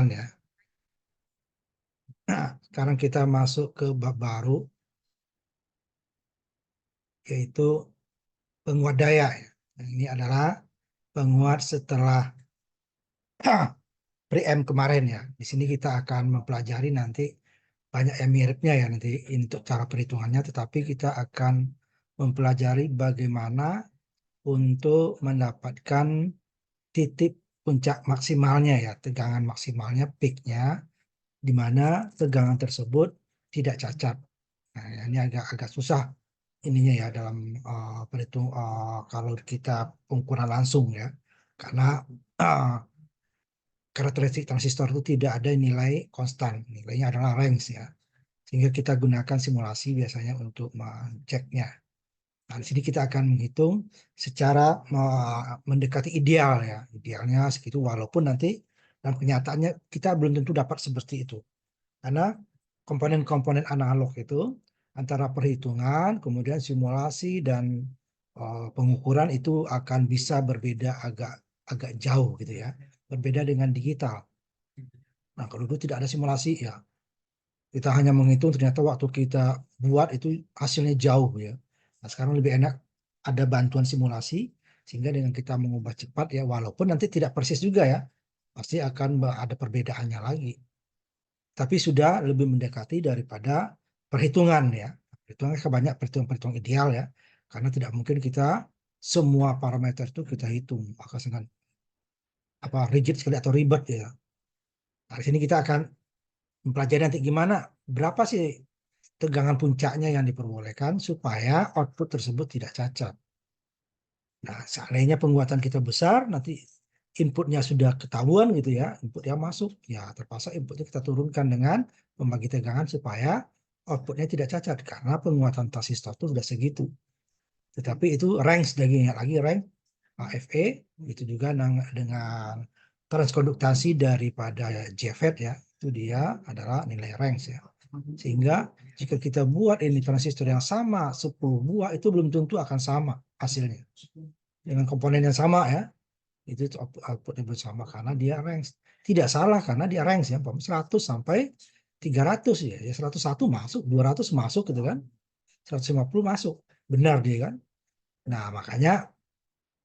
ya. Nah, sekarang kita masuk ke bab baru, yaitu penguat daya. Nah, ini adalah penguat setelah preamp kemarin ya. Di sini kita akan mempelajari nanti banyak yang miripnya ya nanti untuk cara perhitungannya, tetapi kita akan mempelajari bagaimana untuk mendapatkan titik puncak maksimalnya ya, tegangan maksimalnya, peaknya, di mana tegangan tersebut tidak cacat. Nah, ini agak susah ininya ya dalam perhitung kalau kita pengukuran langsung ya, karena uh, karakteristik transistor itu tidak ada nilai konstan, nilainya adalah range ya, sehingga kita gunakan simulasi biasanya untuk mengeceknya. Nah, di sini kita akan menghitung secara mendekati ideal ya, idealnya segitu, walaupun nanti dalam kenyataannya kita belum tentu dapat seperti itu. Karena komponen-komponen analog itu antara perhitungan, kemudian simulasi dan pengukuran itu akan bisa berbeda agak agak jauh gitu ya. Berbeda dengan digital. Nah, kalau dulu tidak ada simulasi ya, kita hanya menghitung ternyata waktu kita buat itu hasilnya jauh ya. Nah, sekarang lebih enak ada bantuan simulasi sehingga dengan kita mengubah cepat ya, walaupun nanti tidak persis juga ya, pasti akan ada perbedaannya lagi. Tapi sudah lebih mendekati daripada perhitungan ya. Perhitungan banyak perhitungan-perhitungan ideal ya, karena tidak mungkin kita semua parameter itu kita hitung maka sangat apa rigid sekali atau ribet ya. Nah, di sini kita akan mempelajari nanti gimana berapa sih tegangan puncaknya yang diperbolehkan supaya output tersebut tidak cacat. Nah, seandainya penguatan kita besar, nanti inputnya sudah ketahuan gitu ya, input yang masuk, ya terpaksa inputnya kita turunkan dengan membagi tegangan supaya outputnya tidak cacat, karena penguatan transistor itu sudah segitu. Tetapi itu range lagi range AFE, itu juga dengan transkonduktasi daripada JFET ya, itu dia adalah nilai range ya. Sehingga jika kita buat ini transistor yang sama 10 buah itu belum tentu akan sama hasilnya. Dengan komponen yang sama ya, itu outputnya bersama karena dia range. Tidak salah karena dia range ya, 100 sampai 300 ya. Ya 101 masuk, 200 masuk gitu kan. 150 masuk. Benar dia kan. Nah, makanya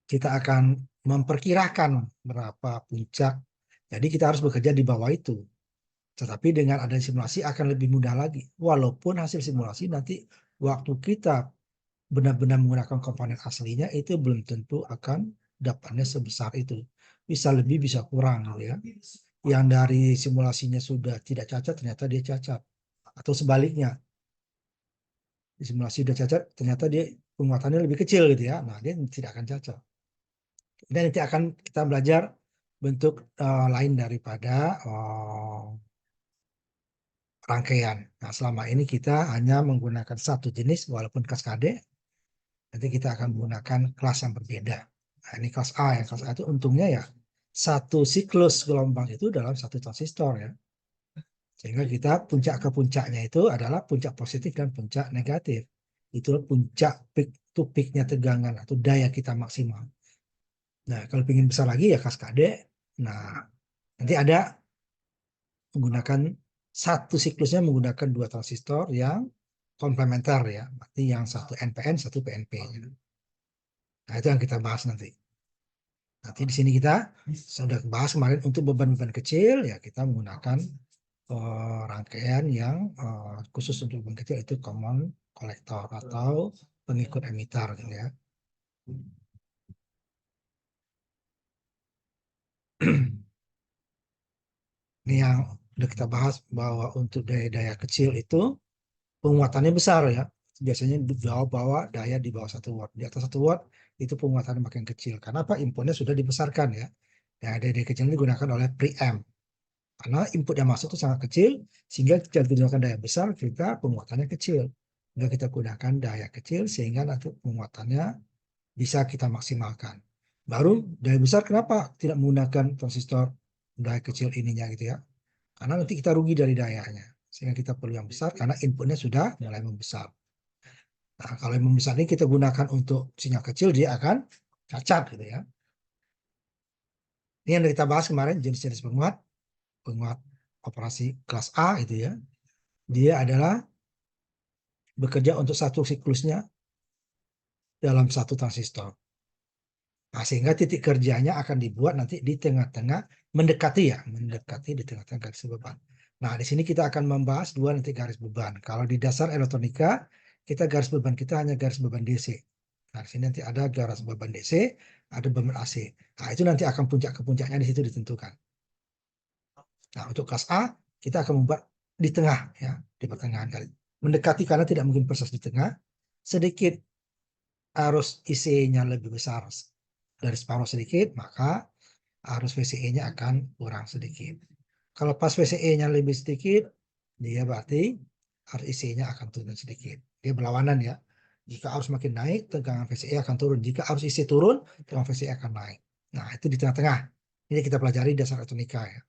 kita akan memperkirakan berapa puncak. Jadi kita harus bekerja di bawah itu. Tetapi dengan adanya simulasi akan lebih mudah lagi. Walaupun hasil simulasi nanti waktu kita benar-benar menggunakan komponen aslinya itu belum tentu akan dapatnya sebesar itu. Bisa lebih, bisa kurang ya. Yang dari simulasinya sudah tidak cacat, ternyata dia cacat. Atau sebaliknya, di simulasi sudah cacat, ternyata dia penguatannya lebih kecil gitu ya. Nah, dia tidak akan cacat. Dan nanti akan kita belajar bentuk lain daripada rangkaian. Nah, selama ini kita hanya menggunakan satu jenis, walaupun kaskade. Nanti kita akan menggunakan kelas yang berbeda. Nah, ini kelas A ya. Kelas A itu untungnya ya satu siklus gelombang itu dalam satu transistor ya. Sehingga kita puncak ke puncaknya itu adalah puncak positif dan puncak negatif. Itulah puncak peak to peaknya tegangan atau daya kita maksimal. Nah, kalau ingin besar lagi ya kaskade. Nah, nanti ada menggunakan satu siklusnya menggunakan dua transistor yang komplementer ya. Berarti yang satu NPN, satu PNP. Nah, itu yang kita bahas nanti. Nanti di sini kita sudah bahas kemarin untuk beban-beban kecil ya kita menggunakan rangkaian yang khusus untuk beban kecil itu common collector atau pengikut emitter gitu ya. Ini yang sudah kita bahas bahwa untuk daya-daya kecil itu penguatannya besar ya. Biasanya di bawah daya di bawah 1 watt. Di atas 1 watt itu penguatannya makin kecil. Karena apa? Inputnya sudah dibesarkan ya. Nah, daya-daya kecil ini digunakan oleh preamp. Karena input yang masuk itu sangat kecil, sehingga kita gunakan daya besar, kita penguatannya kecil. Sehingga kita gunakan daya kecil, sehingga nanti penguatannya bisa kita maksimalkan. Baru daya besar, kenapa tidak menggunakan transistor daya kecil ininya gitu ya? Karena nanti kita rugi dari dayanya. Sehingga kita perlu yang besar, karena inputnya sudah mulai membesar. Nah, kalau yang membesar ini kita gunakan untuk sinyal kecil, dia akan cacat gitu ya. Ini yang kita bahas kemarin, jenis-jenis penguat. penguat operasi kelas A itu ya, dia adalah bekerja untuk satu siklusnya dalam satu transistor. Nah, sehingga titik kerjanya akan dibuat nanti di tengah-tengah, mendekati di tengah-tengah garis beban. Nah, di sini kita akan membahas dua nanti garis beban. Kalau di dasar elektronika, kita garis beban kita hanya garis beban DC. Nah, di sini nanti ada garis beban DC, ada beban AC. Nah, itu nanti akan puncak ke puncaknya di situ ditentukan. Nah, untuk kelas A, kita akan membuat di tengah, ya, di pertengahan kali. Mendekati karena tidak mungkin persis di tengah, sedikit arus IC-nya lebih besar dari separuh sedikit, maka arus VCE-nya akan kurang sedikit. Kalau pas VCE-nya lebih sedikit, dia berarti arus IC-nya akan turun sedikit. Dia berlawanan ya. Jika arus makin naik, tegangan VCE akan turun. Jika arus IC turun, tegangan VCE akan naik. Nah, itu di tengah-tengah. Ini kita pelajari dasar elektronika ya.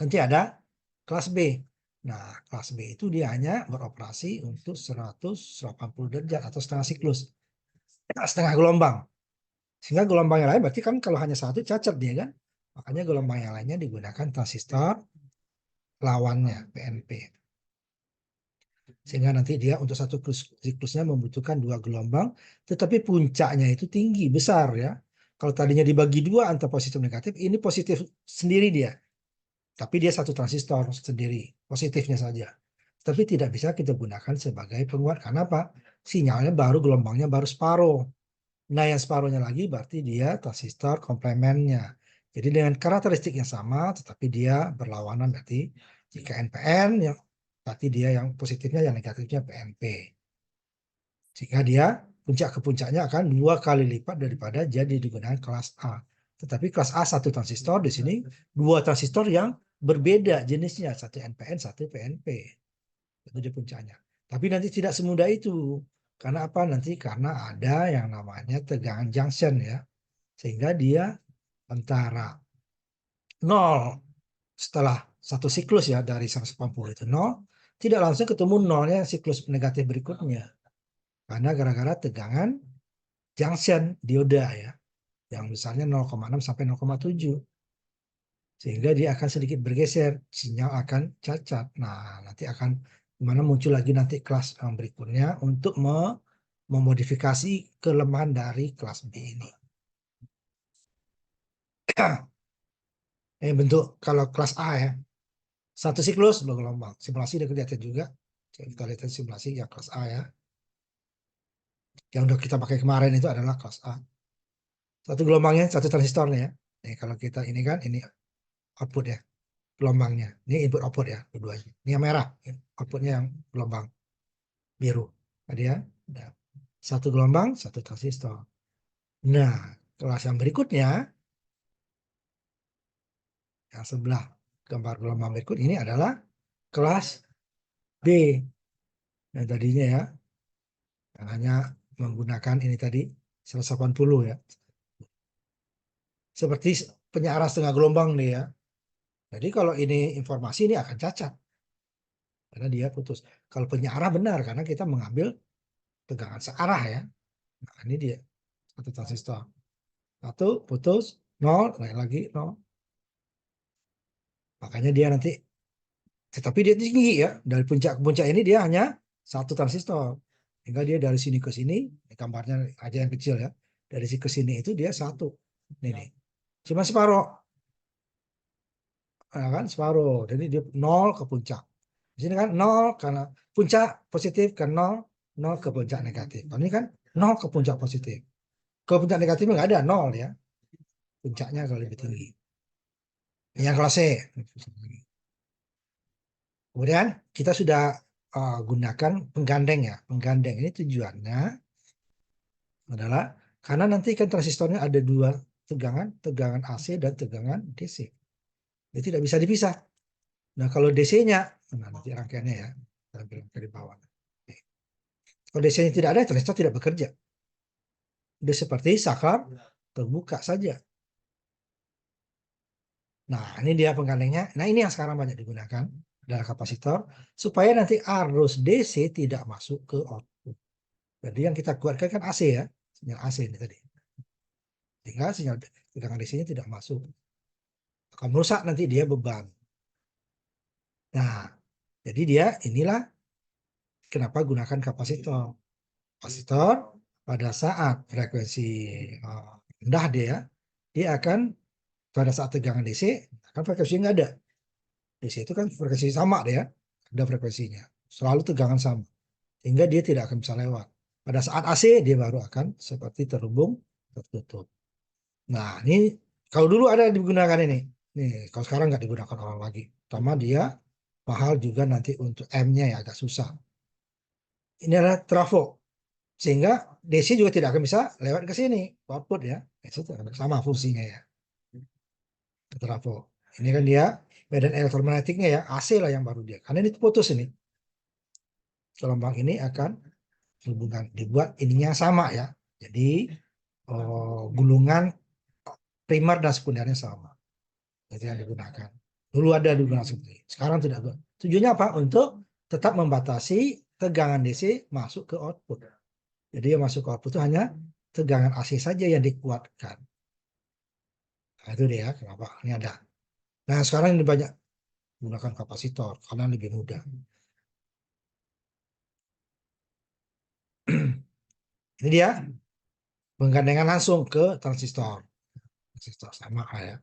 Nanti ada kelas B. Nah, kelas B itu dia hanya beroperasi untuk 180 derajat atau setengah siklus. Setengah gelombang. Sehingga gelombang yang lain berarti kan kalau hanya satu cacat dia kan. Makanya gelombang yang lainnya digunakan transistor lawannya PNP. Sehingga nanti dia untuk satu siklusnya membutuhkan dua gelombang, tetapi puncaknya itu tinggi, besar ya. Kalau tadinya dibagi dua antara positif negatif, ini positif sendiri dia. Tapi dia satu transistor sendiri, positifnya saja. Tapi tidak bisa kita gunakan sebagai penguat. Karena apa? Sinyalnya baru, gelombangnya baru separuh. Nah, yang separuhnya lagi berarti dia transistor komplemennya. Jadi dengan karakteristik yang sama, tetapi dia berlawanan berarti jika NPN, yang berarti dia yang positifnya, yang negatifnya PNP. Sehingga dia puncak ke puncaknya akan 2 kali lipat daripada jadi digunakan kelas A. Tetapi kelas A satu transistor, di sini 2 transistor yang berbeda jenisnya, satu NPN, satu PNP. Itu di puncaknya. Tapi nanti tidak semudah itu. Karena apa nanti? Karena ada yang namanya tegangan junction ya. Sehingga dia antara 0 setelah satu siklus ya dari 180 itu 0, tidak langsung ketemu nolnya siklus negatif berikutnya. Karena gara-gara tegangan junction dioda ya. Yang misalnya 0,6 sampai 0,7. Sehingga dia akan sedikit bergeser, sinyal akan cacat. Nah, nanti akan mana muncul lagi nanti kelas yang berikutnya untuk memodifikasi kelemahan dari kelas B ini. Bentuk kalau kelas A ya, satu siklus bergelombang. Simulasi udah kelihatan juga. Kita lihat simulasi yang kelas A ya. Yang udah kita pakai kemarin itu adalah kelas A. Satu gelombangnya, satu transistornya ya. Kalau kita ini kan, ini output ya, gelombangnya. Ini input output ya, keduanya. Ini yang merah, outputnya yang gelombang biru. Tadi ya, satu gelombang, satu transistor. Nah, kelas yang berikutnya, yang sebelah gambar gelombang berikut ini adalah kelas B. Yang tadinya ya, yang hanya menggunakan ini tadi 180 ya. Seperti penyiaran setengah gelombang nih ya. Jadi kalau ini informasi ini akan cacat. Karena dia putus. Kalau penyiaran benar, karena kita mengambil tegangan searah ya. Nah, ini dia. Satu transistor. Satu putus, 0, naik lagi 0. Makanya dia nanti, tetapi dia tinggi ya. Dari puncak ke puncak ini dia hanya satu transistor. Hingga dia dari sini ke sini, gambarnya aja yang kecil ya. Dari sini ke sini itu dia satu. Ini. Cuma separuh. Nah, kan separuh. Jadi dia 0 ke puncak. Di sini kan 0 karena puncak positif ke 0, 0 ke puncak negatif. Ini kan 0 ke puncak positif. Ke puncak negatifnya nggak ada 0 ya. Puncaknya kalau lebih tinggi. Yang kelas C. Kemudian kita sudah gunakan penggandeng ya. Penggandeng ini tujuannya adalah karena nanti kan transistornya ada dua tegangan, tegangan AC dan tegangan DC. Jadi tidak bisa dipisah. Nah kalau DC-nya, nah nanti rangkaiannya ya, tampil di bawah. Kalau DC-nya tidak ada, transistor tidak bekerja. Dia seperti saklar terbuka saja. Nah ini dia penggandengnya. Nah ini yang sekarang banyak digunakan dalam kapasitor supaya nanti arus DC tidak masuk ke output. Jadi yang kita kuatkan kan AC ya, sinyal AC ini tadi. Sehingga sinyal tegangan DC-nya tidak masuk. Akan merusak nanti dia beban. Nah, jadi dia inilah kenapa gunakan kapasitor. Kapasitor pada saat frekuensi rendah dia akan pada saat tegangan DC, kan frekuensinya nggak ada. DC itu kan frekuensi sama ada frekuensinya. Selalu tegangan sama. Sehingga dia tidak akan bisa lewat. Pada saat AC, dia baru akan seperti terhubung, tertutup. Nah, ini kalau dulu ada digunakan ini. Nih, kalau sekarang nggak digunakan orang lagi. Pertama dia mahal juga nanti untuk M-nya ya agak susah. Ini adalah trafo. Sehingga DC juga tidak akan bisa lewat ke sini. Output ya. Itu sama fungsinya ya. Trafo. Ini kan dia medan elektromagnetiknya ya. AC lah yang baru dia. Karena ini putus ini. Gelombang ini akan hubungan dibuat ininya sama ya. Jadi gulungan primer dan sekundernya sama. Itu yang digunakan. Dulu ada digunakan seperti ini. Sekarang tidak ada. Tujuannya apa? Untuk tetap membatasi tegangan DC masuk ke output. Jadi yang masuk ke output itu hanya tegangan AC saja yang dikuatkan. Nah, itu dia kenapa ini ada. Nah sekarang ini banyak gunakan kapasitor karena lebih mudah. Ini dia penggandengan langsung ke transistor. Transistor sama ya.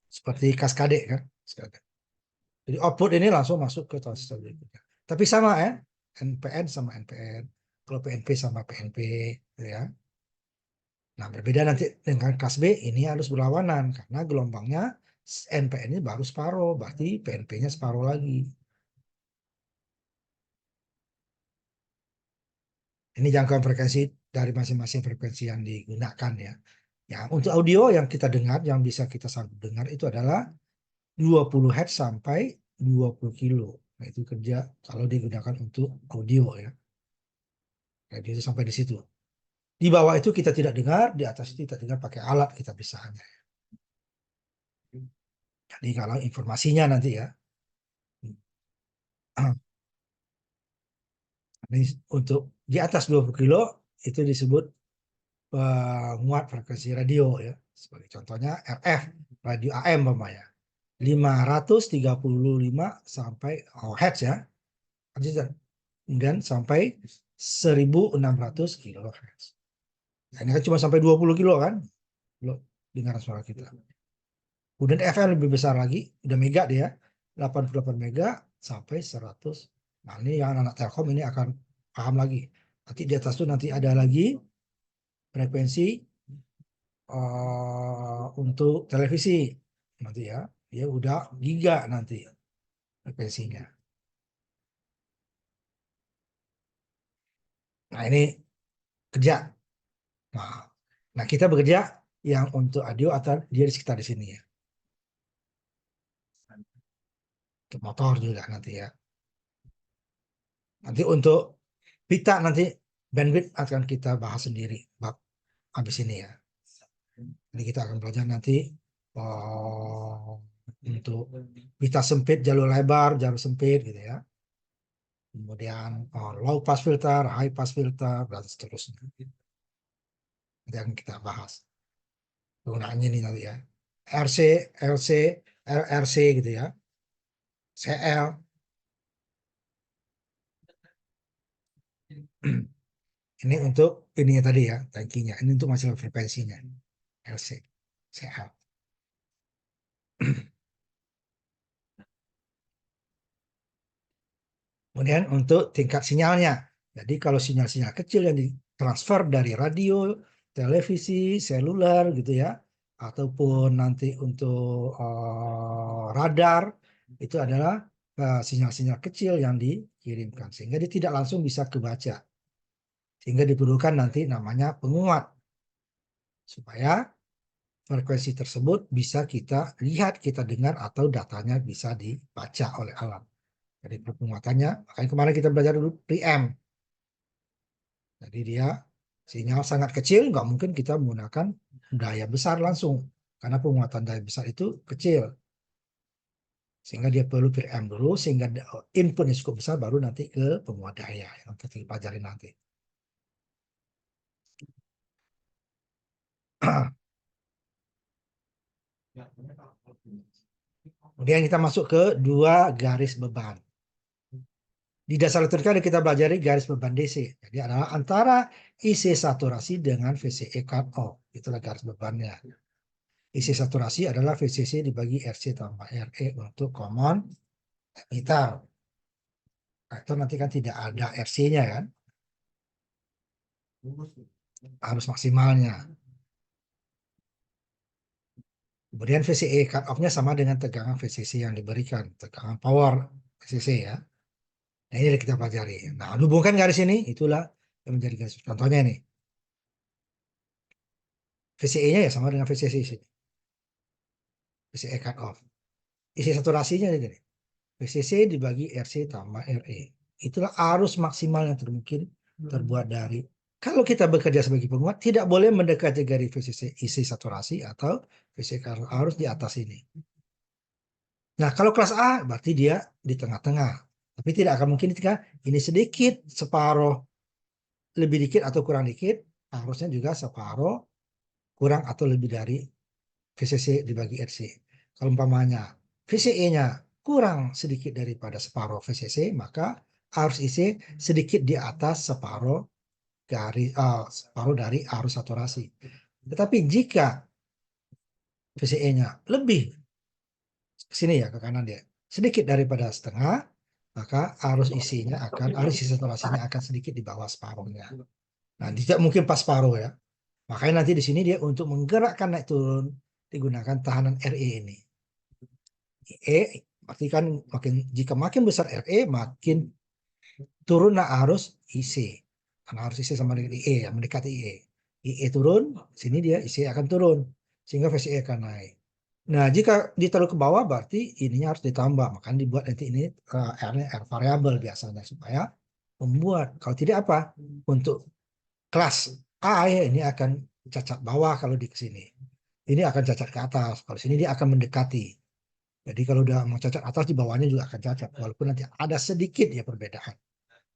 Seperti kaskade kan. Kaskade. Jadi output ini langsung masuk ke transistor berikutnya. Tapi sama ya, NPN sama NPN. Kalau PNP sama PNP, gitu ya. Nah, berbeda nanti dengan kelas B ini harus berlawanan karena gelombangnya NPN ini baru separuh, berarti PNP-nya separuh lagi. Ini jangkauan frekuensi dari masing-masing frekuensi yang digunakan ya. Ya, untuk audio yang kita dengar, yang bisa kita sanggup dengar itu adalah 20 Hz sampai 20 kilo. Nah, itu kerja kalau digunakan untuk audio ya. Jadi itu sampai di situ. Di bawah itu kita tidak dengar, di atas itu kita dengar pakai alat kita bisa hanya. Jadi kalau informasinya nanti ya. Ini untuk di atas 20 kilo itu disebut penguat frekuensi radio ya. Sebagai contohnya RF, radio AM ya. 535 sampai Hz ya. Kemudian sampai 1600 kHz. Nah, ini kan cuma sampai 20 kilo kan? Kilo dengar suara kita. Kemudian FM lebih besar lagi, udah mega dia, 88 mega sampai 100. Nah, ini yang anak Telkom ini akan paham lagi. Nanti di atas itu nanti ada lagi frekuensi untuk televisi. Nanti ya, dia udah giga nanti frekuensinya. Nah, ini kerja. Nah, nah kita bekerja yang untuk audio atau dia di sekitar di sini ya. Untuk motor juga nanti ya. Nanti untuk pita nanti bandwidth akan kita bahas sendiri bab habis ini ya. Jadi kita akan belajar nanti oh, untuk pita sempit, jalur lebar, jalur sempit gitu ya. Kemudian low pass filter, high pass filter, dan seterusnya. Nanti akan kita bahas penggunaannya ini nanti ya. RC, LC, RRC gitu ya. CL. Ini untuk ini tadi ya, tangkinya. Ini untuk masalah frekuensinya. LC, CL. Kemudian untuk tingkat sinyalnya. Jadi kalau sinyal-sinyal kecil yang ditransfer dari radio, televisi, seluler gitu ya, ataupun nanti untuk radar, itu adalah sinyal-sinyal kecil yang dikirimkan. Sehingga dia tidak langsung bisa kebaca. Sehingga diperlukan nanti namanya penguat. Supaya frekuensi tersebut bisa kita lihat, kita dengar, atau datanya bisa dibaca oleh alat. Jadi penguatannya, makanya kemarin kita belajar dulu preamp. Jadi dia sinyal sangat kecil, nggak mungkin kita menggunakan daya besar langsung. Karena penguatan daya besar itu kecil. Sehingga dia perlu preamp dulu, sehingga inputnya cukup besar, baru nanti ke penguat daya yang kita pelajari nanti. Kemudian kita masuk ke dua garis beban. Di dasar elektronika kita pelajari garis beban DC. Jadi adalah antara IC saturasi dengan VCE cut off. Itulah garis bebannya. IC saturasi adalah VCC dibagi RC tambah RE untuk common emitter. Nah, itu nanti kan tidak ada RC-nya kan. Harus maksimalnya. Kemudian VCE cut off-nya sama dengan tegangan VCC yang diberikan. Tegangan power VCC ya. Nah ini yang kita pelajari. Nah hubungkan garis ini, itulah yang menjadi garis. Contohnya ini. VCE-nya ya sama dengan VCC sini. VCE cut off. Isi saturasinya ini. VCC dibagi RC tambah RE. Itulah arus maksimal yang termungkin terbuat dari. Kalau kita bekerja sebagai penguat, tidak boleh mendekati garis VCC isi saturasi atau VCC harus di atas ini. Nah, kalau kelas A berarti dia di tengah-tengah. Tapi tidak akan mungkin ketika ini sedikit, separuh, lebih dikit atau kurang dikit, harusnya juga separuh, kurang atau lebih dari VCC dibagi RC. Kalau umpamanya VCE-nya kurang sedikit daripada separuh VCC, maka arus IC sedikit di atas separuh separuh dari arus saturasi. Tetapi jika VCE-nya lebih ke sini ya, ke kanan dia, sedikit daripada setengah, maka arus arus isi saturasinya akan sedikit di bawah separuhnya. Nah, tidak mungkin pas separuh ya. Makanya nanti di sini dia untuk menggerakkan naik turun digunakan tahanan RE ini. Berarti kan jika makin besar RE makin turunlah arus IC. Karena arus IC sama dengan IE yang mendekati IE. IE turun, sini dia IC akan turun sehingga VCE akan naik. Nah, jika ditaruh ke bawah berarti ininya harus ditambah. Makanya dibuat nanti ini R-nya R variabel biasanya supaya membuat. Kalau tidak apa? Untuk kelas A ya ini akan cacat bawah kalau di sini. Ini akan cacat ke atas. Kalau sini dia akan mendekati. Jadi kalau udah mau cacat atas di bawahnya juga akan cacat. Walaupun nanti ada sedikit ya perbedaan.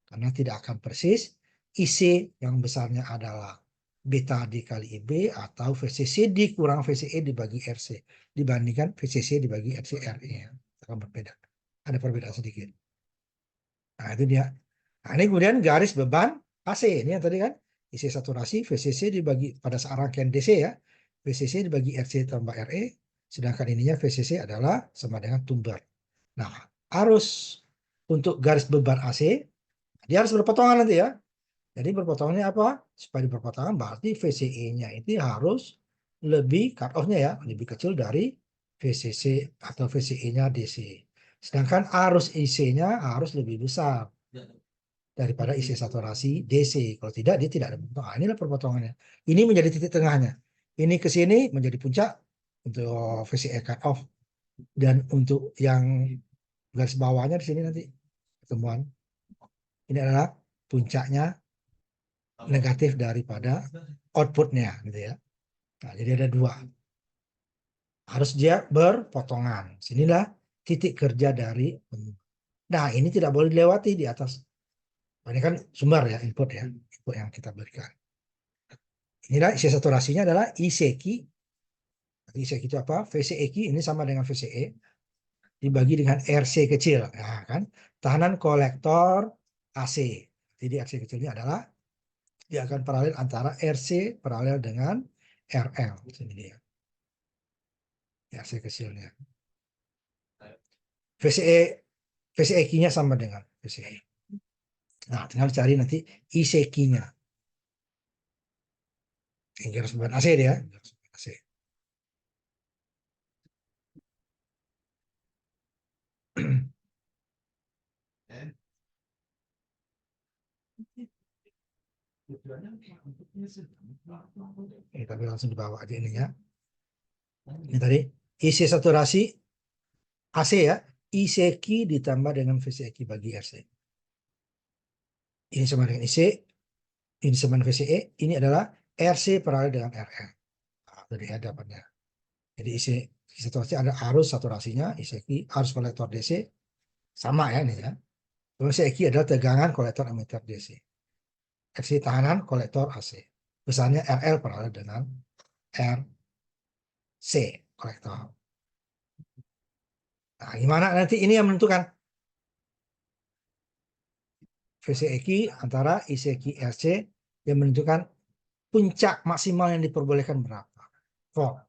Karena tidak akan persis IC yang besarnya adalah beta dikali IB atau VCC dikurang VCE dibagi RC. Dibandingkan VCC dibagi RC RE. Akan berbeda. Ada perbedaan sedikit. Nah itu dia. Nah ini kemudian garis beban AC. Ini yang tadi kan. IC saturasi VCC dibagi pada saat rangkaian DC ya. VCC dibagi RC tambah RE. Sedangkan ininya VCC adalah sama dengan tumbar. Nah, arus untuk garis beban AC, dia harus berpotongan nanti ya. Jadi berpotongannya apa? Supaya berpotongan berarti VCE-nya itu harus lebih cut off-nya ya, lebih kecil dari VCC atau VCE-nya DC. Sedangkan arus IC-nya harus lebih besar daripada IC saturasi DC. Kalau tidak, dia tidak ada potongan. Nah, inilah perpotongannya. Ini menjadi titik tengahnya. Ini ke sini menjadi puncak untuk VCE cut off. Dan untuk yang garis bawahnya di sini nanti pertemuan. Ini adalah puncaknya negatif daripada outputnya gitu ya. Nah, jadi ada dua. Harus dia berpotongan. Sinilah titik kerja dari. Nah, ini tidak boleh dilewati di atas. Ini kan sumber ya, input ya. Input yang kita berikan. Inilah isi saturasinya adalah ICQ. ICQ itu apa? VCEQ ini sama dengan VCE. Dibagi dengan RC kecil. Nah, kan? Tahanan kolektor AC. Jadi RC kecilnya adalah dia akan paralel antara RC paralel dengan RL. Ini dia. RC kecilnya. VCE VCE-nya sama dengan VCE. Nah, tinggal cari nanti ICQ-nya. Ini garis beban AC dia. AC. Ini tapi langsung dibawa aja ininya. Ini tadi IC saturasi AC ya. ICQ ditambah dengan VCQ bagi RC. Ini sama dengan IC, ini sama dengan VCE, ini adalah RC paralel dengan RL. Nah, jadi hadapannya. Jadi IC saturasi ada arus saturasinya, ICQ arus kolektor DC sama ya ini ya. Terus ICQ adalah tegangan kolektor emitter DC. RC tahanan kolektor AC. Besarnya RL paralel dengan RC kolektor. Nah, gimana nanti ini yang menentukan VCEQ antara ICQ RC yang menentukan puncak maksimal yang diperbolehkan berapa volt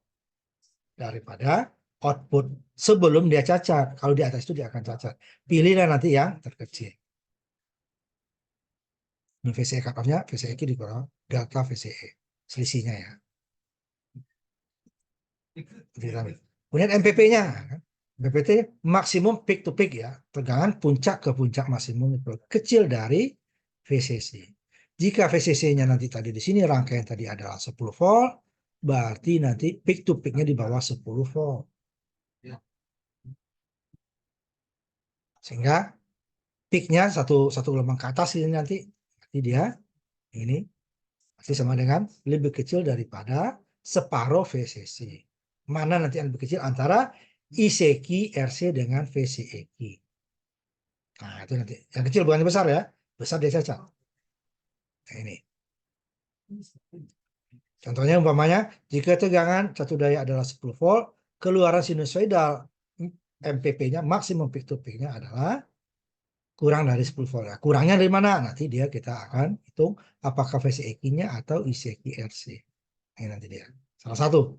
daripada output sebelum dia cacat. Kalau di atas itu dia akan cacat. Pilihlah nanti yang terkecil. Ini VCE cut-off-nya, VCEQ dikurang delta VCE. Selisihnya ya. Kemudian MPP-nya. MPP maksimum peak to peak ya. Tegangan puncak ke puncak maksimum kecil dari VCC. Jika VCC-nya nanti tadi di sini rangkaian tadi adalah 10 volt, berarti nanti peak to peak-nya di bawah 10 volt. Sehingga peak-nya satu gelombang ke atas ini nanti dia ini pasti sama dengan lebih kecil daripada separuh VCC. Mana nanti yang lebih kecil antara ICQ RC dengan VCEQ. Nah, itu nanti. Yang kecil bukan yang besar ya. Besar dia cacat. Nah, ini. Contohnya umpamanya, jika tegangan satu daya adalah 10 volt, keluaran sinusoidal MPP-nya, maksimum peak to peak-nya adalah kurang dari 10 volt. Nah, kurangnya dari mana? Nanti kita akan hitung apakah VCEQ-nya atau ICQ RC. Ini nanti dia. Salah satu.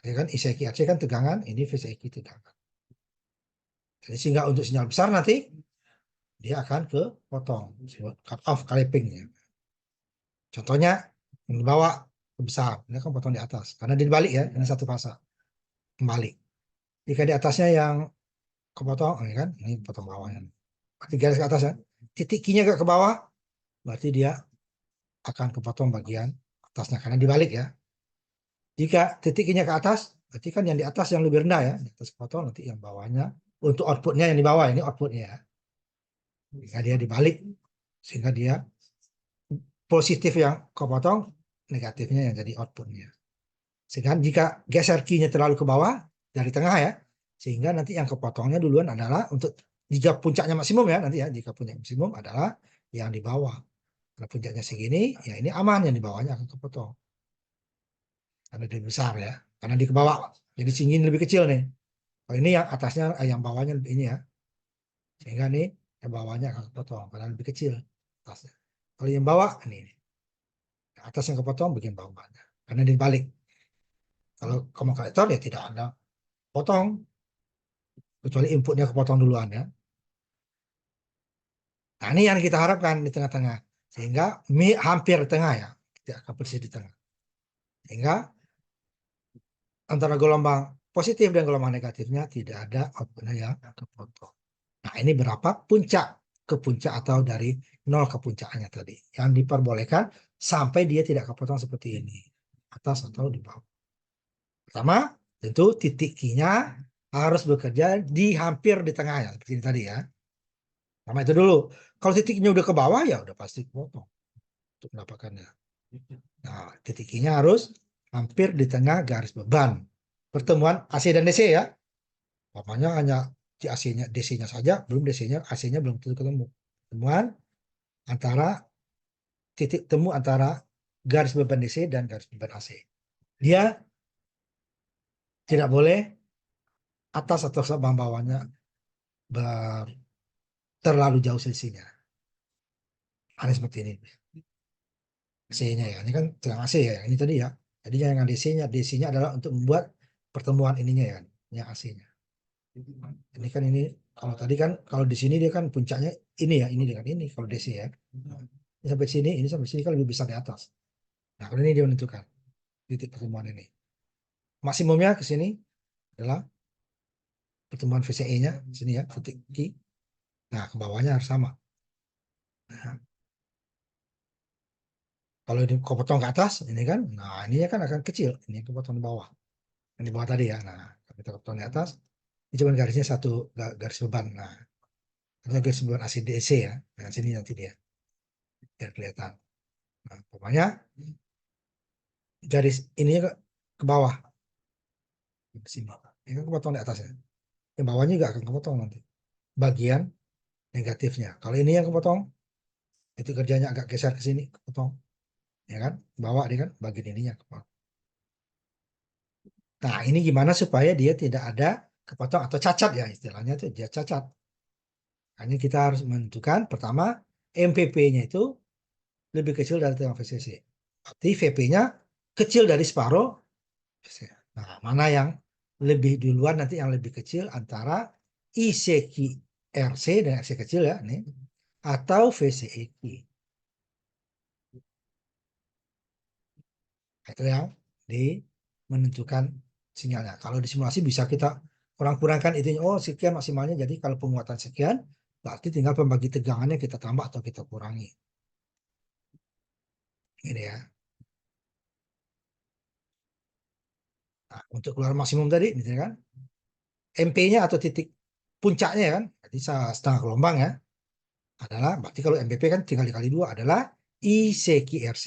Ya kan, ICQ RC kan tegangan, ini VCEQ tegangan. Jadi sehingga untuk sinyal besar nanti dia akan ke potong, cut off clippingnya. Contohnya yang dibawa ke besar, ini kan potong di atas, karena dibalik ya, ini satu fasa kembali. Jika di atasnya yang kepotong, ini kan, ini potong bawahnya. Berarti garis ke atas ya, titik Q-nya ke bawah, berarti dia akan kepotong bagian atasnya karena dibalik ya. Jika titik Q-nya ke atas, berarti kan yang di atas yang lebih rendah ya, di atas potong nanti yang bawahnya untuk outputnya yang di bawah ini outputnya ya. Jika dia dibalik sehingga dia positif yang kepotong, negatifnya yang jadi outputnya. Sehingga jika geser Q-nya terlalu ke bawah dari tengah ya, sehingga nanti yang kepotongnya duluan adalah untuk jika puncaknya maksimum ya nanti ya, jika puncak maksimum adalah yang di bawah. Kalau puncaknya segini, ya ini aman, yang di bawahnya akan kepotong. Karena lebih besar ya, karena di bawah jadi tinggi lebih kecil nih. Kalau ini yang atasnya, yang bawahnya ini ya, sehingga nih yang bawahnya akan kepotong karena lebih kecil atasnya. Kalau yang bawah ini, atas yang kepotong bagian bawahnya karena dibalik. Kalau komunikasitor ya tidak ada potong kecuali inputnya kepotong duluan ya. Nah ini yang kita harapkan di tengah-tengah sehingga hampir di tengah ya, tidak akan persis di tengah. Sehingga antara gelombang positif dan gelombang negatifnya tidak ada outputnya yang kepotong. Nah ini berapa puncak ke puncak atau dari nol ke puncaknya tadi yang diperbolehkan sampai dia tidak kepotong seperti ini, atas atau di bawah. Pertama, tentu titik Q-nya harus bekerja di hampir di tengah ya, seperti ini tadi ya. Sama itu dulu. Kalau titiknya udah ke bawah ya udah pasti potong untuk mendapatkannya. Nah, titik Q-nya harus hampir di tengah garis beban. Pertemuan AC dan DC ya. Namanya hanya di AC-nya, DC-nya saja, belum DC-nya, AC-nya belum tentu ketemu. Pertemuan antara titik temu antara garis beban DC dan garis beban AC. Dia tidak boleh atas atau bawahnya terlalu jauh selisihnya. Aneh seperti ini. AC-nya ya. Ini kan tegang AC ya. Ini tadi ya. Jadi jangan DC-nya. DC-nya adalah untuk membuat pertemuan ininya ya. Yang AC-nya. Ini kan ini. Kalau tadi kan, kalau di sini dia kan puncaknya ini ya. Ini dengan ini. Kalau DC ya. Ini sampai sini. Ini sampai sini kan lebih besar di atas. Nah kalau ini dia menentukan titik pertemuan ini. Maksimumnya ke sini adalah pertemuan VCE-nya. Sini ya. Titik Q. Nah ke bawahnya harus sama. Nah, kalau ini kepotong ke atas, ini kan, nah ini kan akan kecil. Ini kepotong di bawah. Yang di bawah tadi ya. Nah, kalau kita kepotong di atas, ini cuma garisnya satu garis beban. Nah, ini garis beban AC/DC ya. Nah, sini nanti dia biar kelihatan. Nah, pokoknya garis ini ke bawah. Ke sini. Ini kan kepotong di atasnya. Yang bawahnya juga akan kepotong nanti. Bagian negatifnya. Kalau ini yang kepotong, itu kerjanya agak geser ke sini, kepotong. Ya kan? Bawah dia kan bagian ininya kepotong. Nah, ini gimana supaya dia tidak ada kepotong atau cacat ya istilahnya itu dia cacat. Hanya kita harus menentukan pertama MPP-nya itu lebih kecil dari tegangan VCC. Berarti VP-nya kecil dari separuh. Nah, mana yang lebih duluan nanti yang lebih kecil antara ICQ RC dengan RC kecil ya nih atau VCEQ. Itu yang di menentukan sinyalnya. Kalau di simulasi bisa kita kurang-kurangkan itu. Oh, sekian maksimalnya. Jadi kalau penguatan sekian, berarti tinggal pembagi tegangannya kita tambah atau kita kurangi. Ini ya. Nah, untuk keluar maksimum tadi, misalnya kan, MP-nya atau titik puncaknya kan, jadi setengah gelombang ya, adalah, berarti kalau MPP kan tinggal dikali 2 adalah ICQ-RC.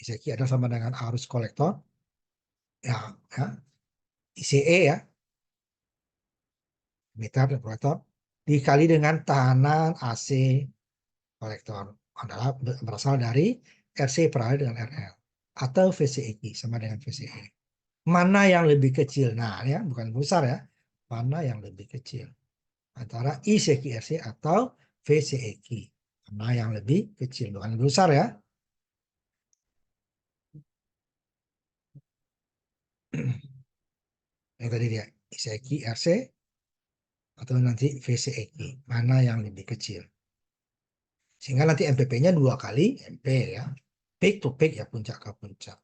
ICQ adalah sama dengan arus kolektor, ya, ya. ICE ya, meter dan kolektor, dikali dengan tahanan AC kolektor adalah berasal dari RC paralel dengan RL atau VCEQ sama dengan VCE. Mana yang lebih kecil? Nah, ya bukan besar ya. Mana yang lebih kecil antara ICQ-RC atau VCEQ? Mana yang lebih kecil? Bukan lebih besar ya. Yang tadi dia ICQ-RC atau nanti VCEQ. Mana yang lebih kecil? Sehingga nanti MPP-nya 2 kali MP ya. Peak to peak ya, puncak ke puncak.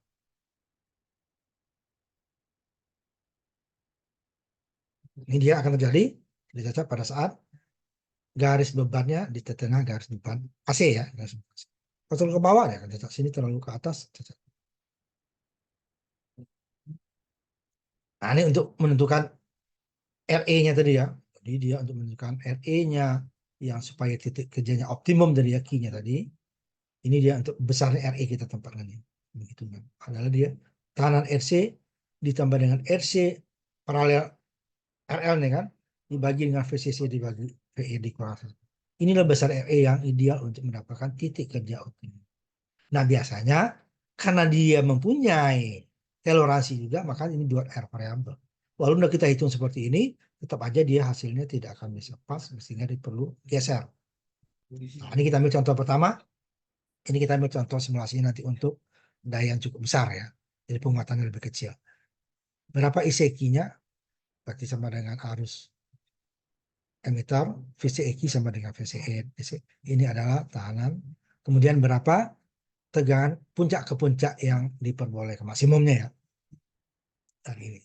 Ini dia akan terjadi cacat pada saat garis bebannya di tengah garis beban AC ya. Kalau terlalu ke bawah ya kan cacat. Sini terlalu ke atas cacat. Nah, ini untuk menentukan RE-nya tadi ya. Jadi dia untuk menentukan RE-nya yang supaya titik kerjanya optimum dari Q-nya tadi. Ini dia untuk besarnya RE kita tempatkan ini. Begitu kan. Adalah dia tekanan RC ditambah dengan RC paralel RL nih kan. Dibagi dengan VCC dibagi VE dikurang. Inilah besar RE yang ideal untuk mendapatkan titik kerja optimum. Nah biasanya karena dia mempunyai toleransi juga, maka ini buat R variabel. Walaupun kita hitung seperti ini, tetap aja dia hasilnya tidak akan bisa pas, sehingga perlu geser. Nah, ini kita ambil contoh pertama. Ini kita ambil contoh simulasinya nanti untuk daya yang cukup besar ya. Jadi penguatannya lebih kecil. Berapa ICQ-nya? Berarti sama dengan arus emitter, VCEQ sama dengan VCE. Ini adalah tahanan. Kemudian berapa tegangan puncak ke puncak yang diperbolehkan maksimumnya ya. Tadi ini.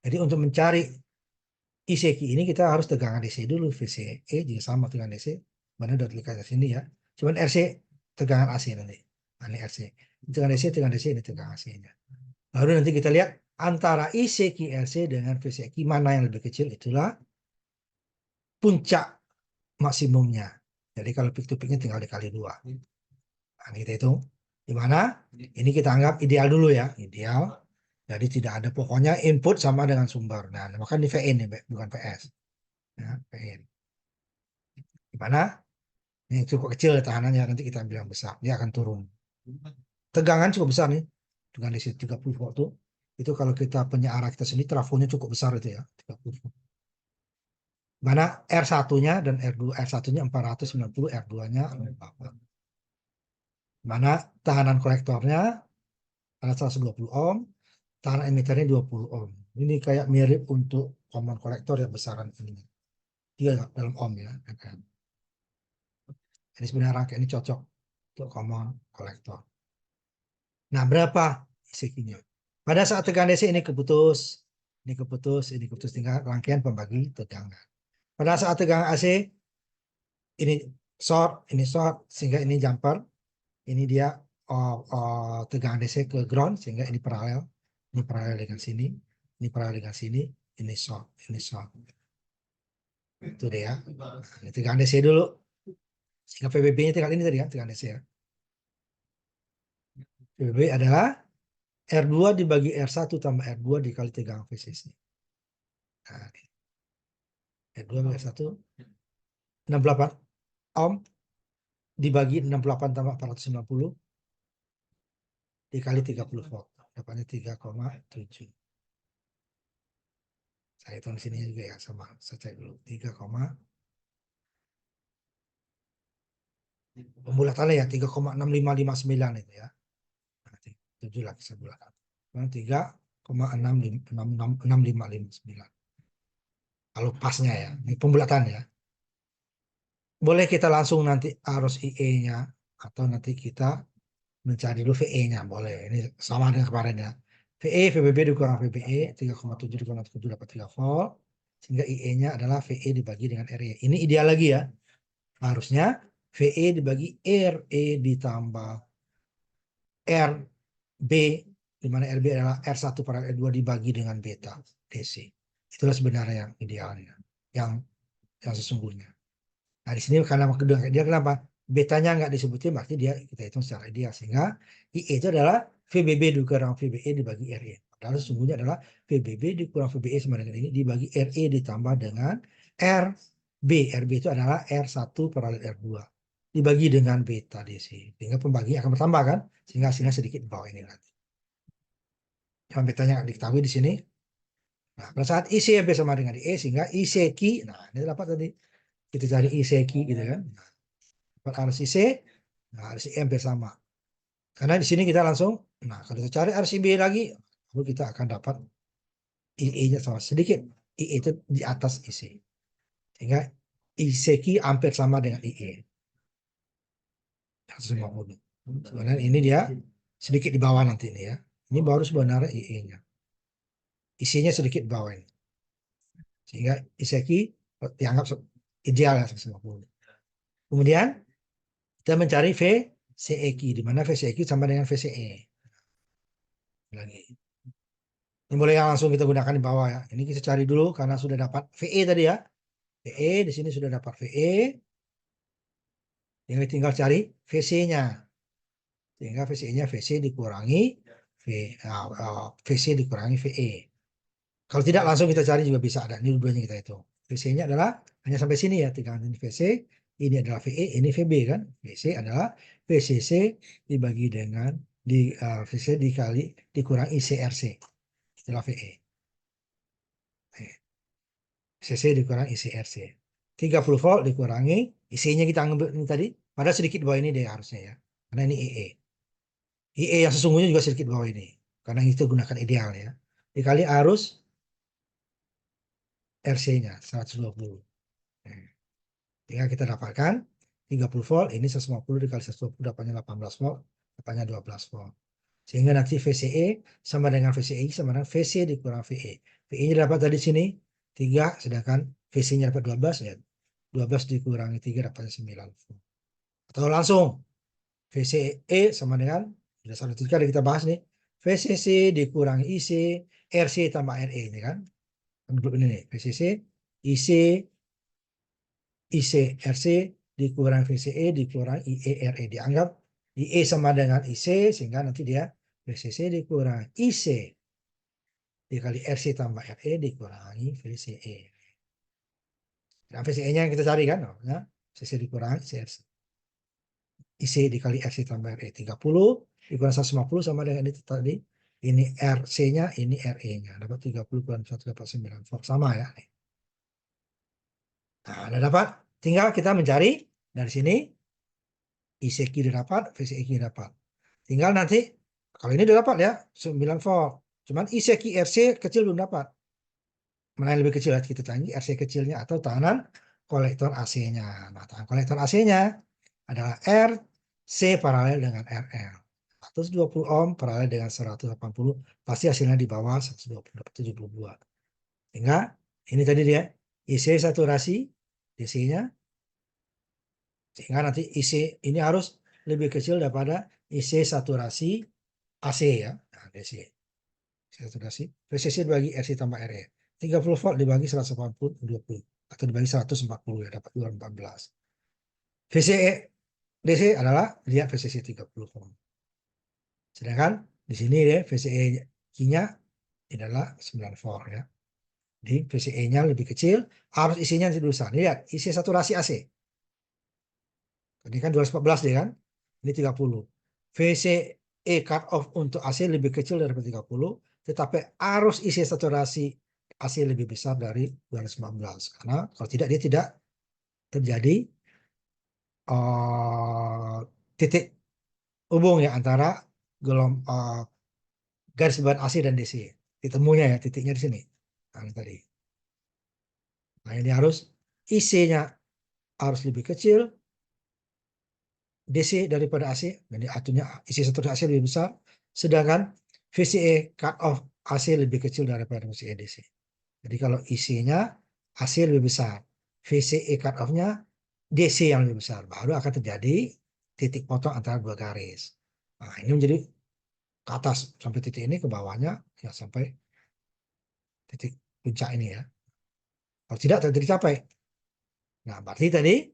Jadi untuk mencari ICQ ini kita harus tegangan DC dulu. VCE juga sama tegangan DC. Mana udah dilihat di sini ya. Cuman RC tegangan AC nanti. Ini RC. Tegangan DC, tegangan DC, ini tegangan AC-nya. Lalu nanti kita lihat antara ICQ RC dengan VCQ mana yang lebih kecil, itulah puncak maksimumnya. Jadi kalau peak to peaknya tinggal dikali 2. Nah, kita hitung. Di mana? Ini kita anggap ideal dulu ya. Ideal. Jadi tidak ada pokoknya input sama dengan sumber. Nah, maka ini VN ya, bukan PS. Ya, VN. Di mana? Ini cukup kecil tahanannya, nanti kita bilang besar. Dia akan turun. Tegangan cukup besar nih. Dengan di situ 30 volt tuh. Itu kalau kita penyiaran kita sendiri, trafonya cukup besar itu ya. 30 volt. Mana R1-nya dan R2. R1-nya 490, R2-nya 4. Mana tahanan kolektornya ada 120 ohm, tahanan emiternya 20 ohm. Ini kayak mirip untuk common kolektor yang besaran ini. Dia dalam ohm ya. Ini sebenarnya rangka ini cocok untuk common kolektor. Nah, berapa ICQ-nya? Pada saat tegangan DC ini keputus, ini keputus, tinggal rangkaian pembagi tegangan. Pada saat tegangan AC ini short, sehingga ini jumper. Ini dia tegangan DC ke ground, sehingga ini paralel dengan sini, ini paralel dengan sini, ini short, ini short. Itu dia. Ini tegangan DC dulu. Sehingga PBB-nya tinggal ini tadi kan, tegangan DC ya. PBB adalah R2 dibagi R1 tambah R2 dikali tegangan VCC. Nah, R2 bagi R1 68 ohm dibagi 68 tambah 450 dikali 30 volt. Dapatnya 3,7. Saya hitung di sini juga ya, sama. Saya cek dulu. Pembulatannya ya 3,6559 itu ya. Nanti 7 lagi saya bulatkan. 3,6559. Kalau pasnya ya, ini pembulatan ya. Boleh kita langsung nanti arus IE-nya atau nanti kita mencari dulu VE-nya, boleh. Ini sama dengan kemarin ya. VE, VBB dikurang VBE, 3,7 dikurang 7 dapat 3 volt. Sehingga IE-nya adalah VE dibagi dengan RE. Ini ideal lagi ya. Harusnya VE dibagi RE ditambah RB, di mana RB adalah R1 per R2 dibagi dengan beta DC. Itulah sebenarnya yang idealnya, yang sesungguhnya. Nah, di sini karena dia kenapa? Betanya nggak disebutin, berarti dia kita hitung secara ideal. Sehingga IE itu adalah VBB dikurang VBE dibagi RE. Padahal sesungguhnya adalah VBB dikurang VBE sama dengan ini dibagi RE ditambah dengan RB. RB itu adalah R1 per R2. Dibagi dengan beta DC. Sehingga pembagian akan bertambah kan? Sehingga hasilnya sedikit di bawah ini nanti. Yang betanya nggak diketahui di sini. Nah, pada saat IC sama dengan IE, sehingga IC Q, nah ini dapat tadi. Kita cari IC Q gitu kan. Dapat RCC, nah RCE hampir sama. Karena di sini kita langsung, nah kalau kita cari RCB lagi, lalu kita akan dapat IE-nya sama sedikit. IE itu di atas IC. Sehingga ICQ hampir sama dengan IE. 150. Sebenarnya ini dia sedikit di bawah nanti ini ya. Ini baru sebenarnya IE-nya. IC-nya sedikit di bawah ini. Sehingga ICQ dianggap ideal ya 150. Kemudian kita mencari VCEQ, di mana VCEQ sama dengan VCE. Lagi. Ini boleh yang langsung kita gunakan di bawah ya. Ini kita cari dulu karena sudah dapat VE tadi ya. VE di sini sudah dapat VE. Tinggal cari VC-nya. Sehingga VC-nya VC dikurangi VC dikurangi VE. Kalau tidak langsung kita cari juga bisa ada. Ini dua-duanya kita hitung. VC-nya adalah hanya sampai sini ya. Tinggal ini VC, ini adalah VE, ini VB kan. VC adalah VCC dibagi dengan VC dikali dikurangi ICRC. Itulah VE. CC dikurangi ICRC. 30 volt dikurangi IC-nya kita ambil ini tadi. Padahal sedikit bawah ini deh harusnya ya. Karena ini IE. IE yang sesungguhnya juga sedikit bawah ini. Karena itu gunakan ideal ya. Dikali arus RC-nya 120. Tinggal kita dapatkan 30 volt. Ini 150 dikali 120 dapatnya 18 volt. Dapatnya 12 volt. Sehingga nanti VCE sama dengan VCI sama dengan VC dikurang VE. VE-nya dapat dari sini 3, sedangkan VC-nya dapat 12 ya. 12 dikurangi 3 dapatnya 9 volt. Atau langsung VCE sama dengan, sudah satu kali kita bahas nih, VCC dikurangi IC, RC tambah RE ini kan. Grup ini nih, VCC, IC, RC dikurangi VCE dikurangi IE, RE. Dianggap IE sama dengan IC, sehingga nanti dia VCC dikurangi IC dikali RC tambah RE dikurangi VCE. Nah, VCE-nya yang kita cari kan, namanya VCC dikurangi IC, IC dikali RC tambah RE 30 dikurangi 150 sama dengan itu tadi. Ini RC-nya, ini RE-nya. Dapat 30 kurang 1 dapat 9 volt. Sama ya. Nah, udah dapat. Tinggal kita mencari dari sini. ICQ udah dapat, VCQ dapat. Tinggal nanti, kalau ini udah dapat ya, 9 volt. Cuman ICQ RC kecil belum dapat. Mana yang lebih kecil? Kita tanya RC kecilnya atau tahanan kolektor AC-nya. Nah, tahanan kolektor AC-nya adalah RC paralel dengan RL. 120 ohm paralel dengan 180, pasti hasilnya di bawah 120, dapat 72. Sehingga ini tadi dia IC saturasi DC-nya, sehingga nanti IC ini harus lebih kecil daripada IC saturasi AC ya. Nah, DC saturasi VCC dibagi RC tambah RE. 30 volt dibagi 180 20 atau dibagi 140 ya, dapat 214. VCE DC adalah lihat VCC 30 volt. Sedangkan di sini ya VCE-nya adalah 9 volt ya. Di VCE-nya lebih kecil, arus isinya lebih besar. Lihat, isi saturasi AC. Ini kan 214 deh kan? Ini 30. VCE cut off untuk AC lebih kecil daripada 30, tetapi arus isi saturasi AC lebih besar dari 214. Karena kalau tidak dia tidak terjadi titik hubung ya antara garis beban AC dan DC. Ditemunya ya titiknya di sini. Nah, ini tadi. Nah, ini harus IC-nya harus lebih kecil DC daripada AC. Jadi artinya IC saturasi AC lebih besar. Sedangkan VCE cut off AC lebih kecil daripada VCE DC. Jadi kalau IC-nya AC lebih besar, VCE cut off-nya DC yang lebih besar, baru akan terjadi titik potong antara dua garis. Nah, ini menjadi ke atas sampai titik ini, ke bawahnya ya sampai titik puncak ini ya. Kalau tidak terjadi capai. Nah, berarti tadi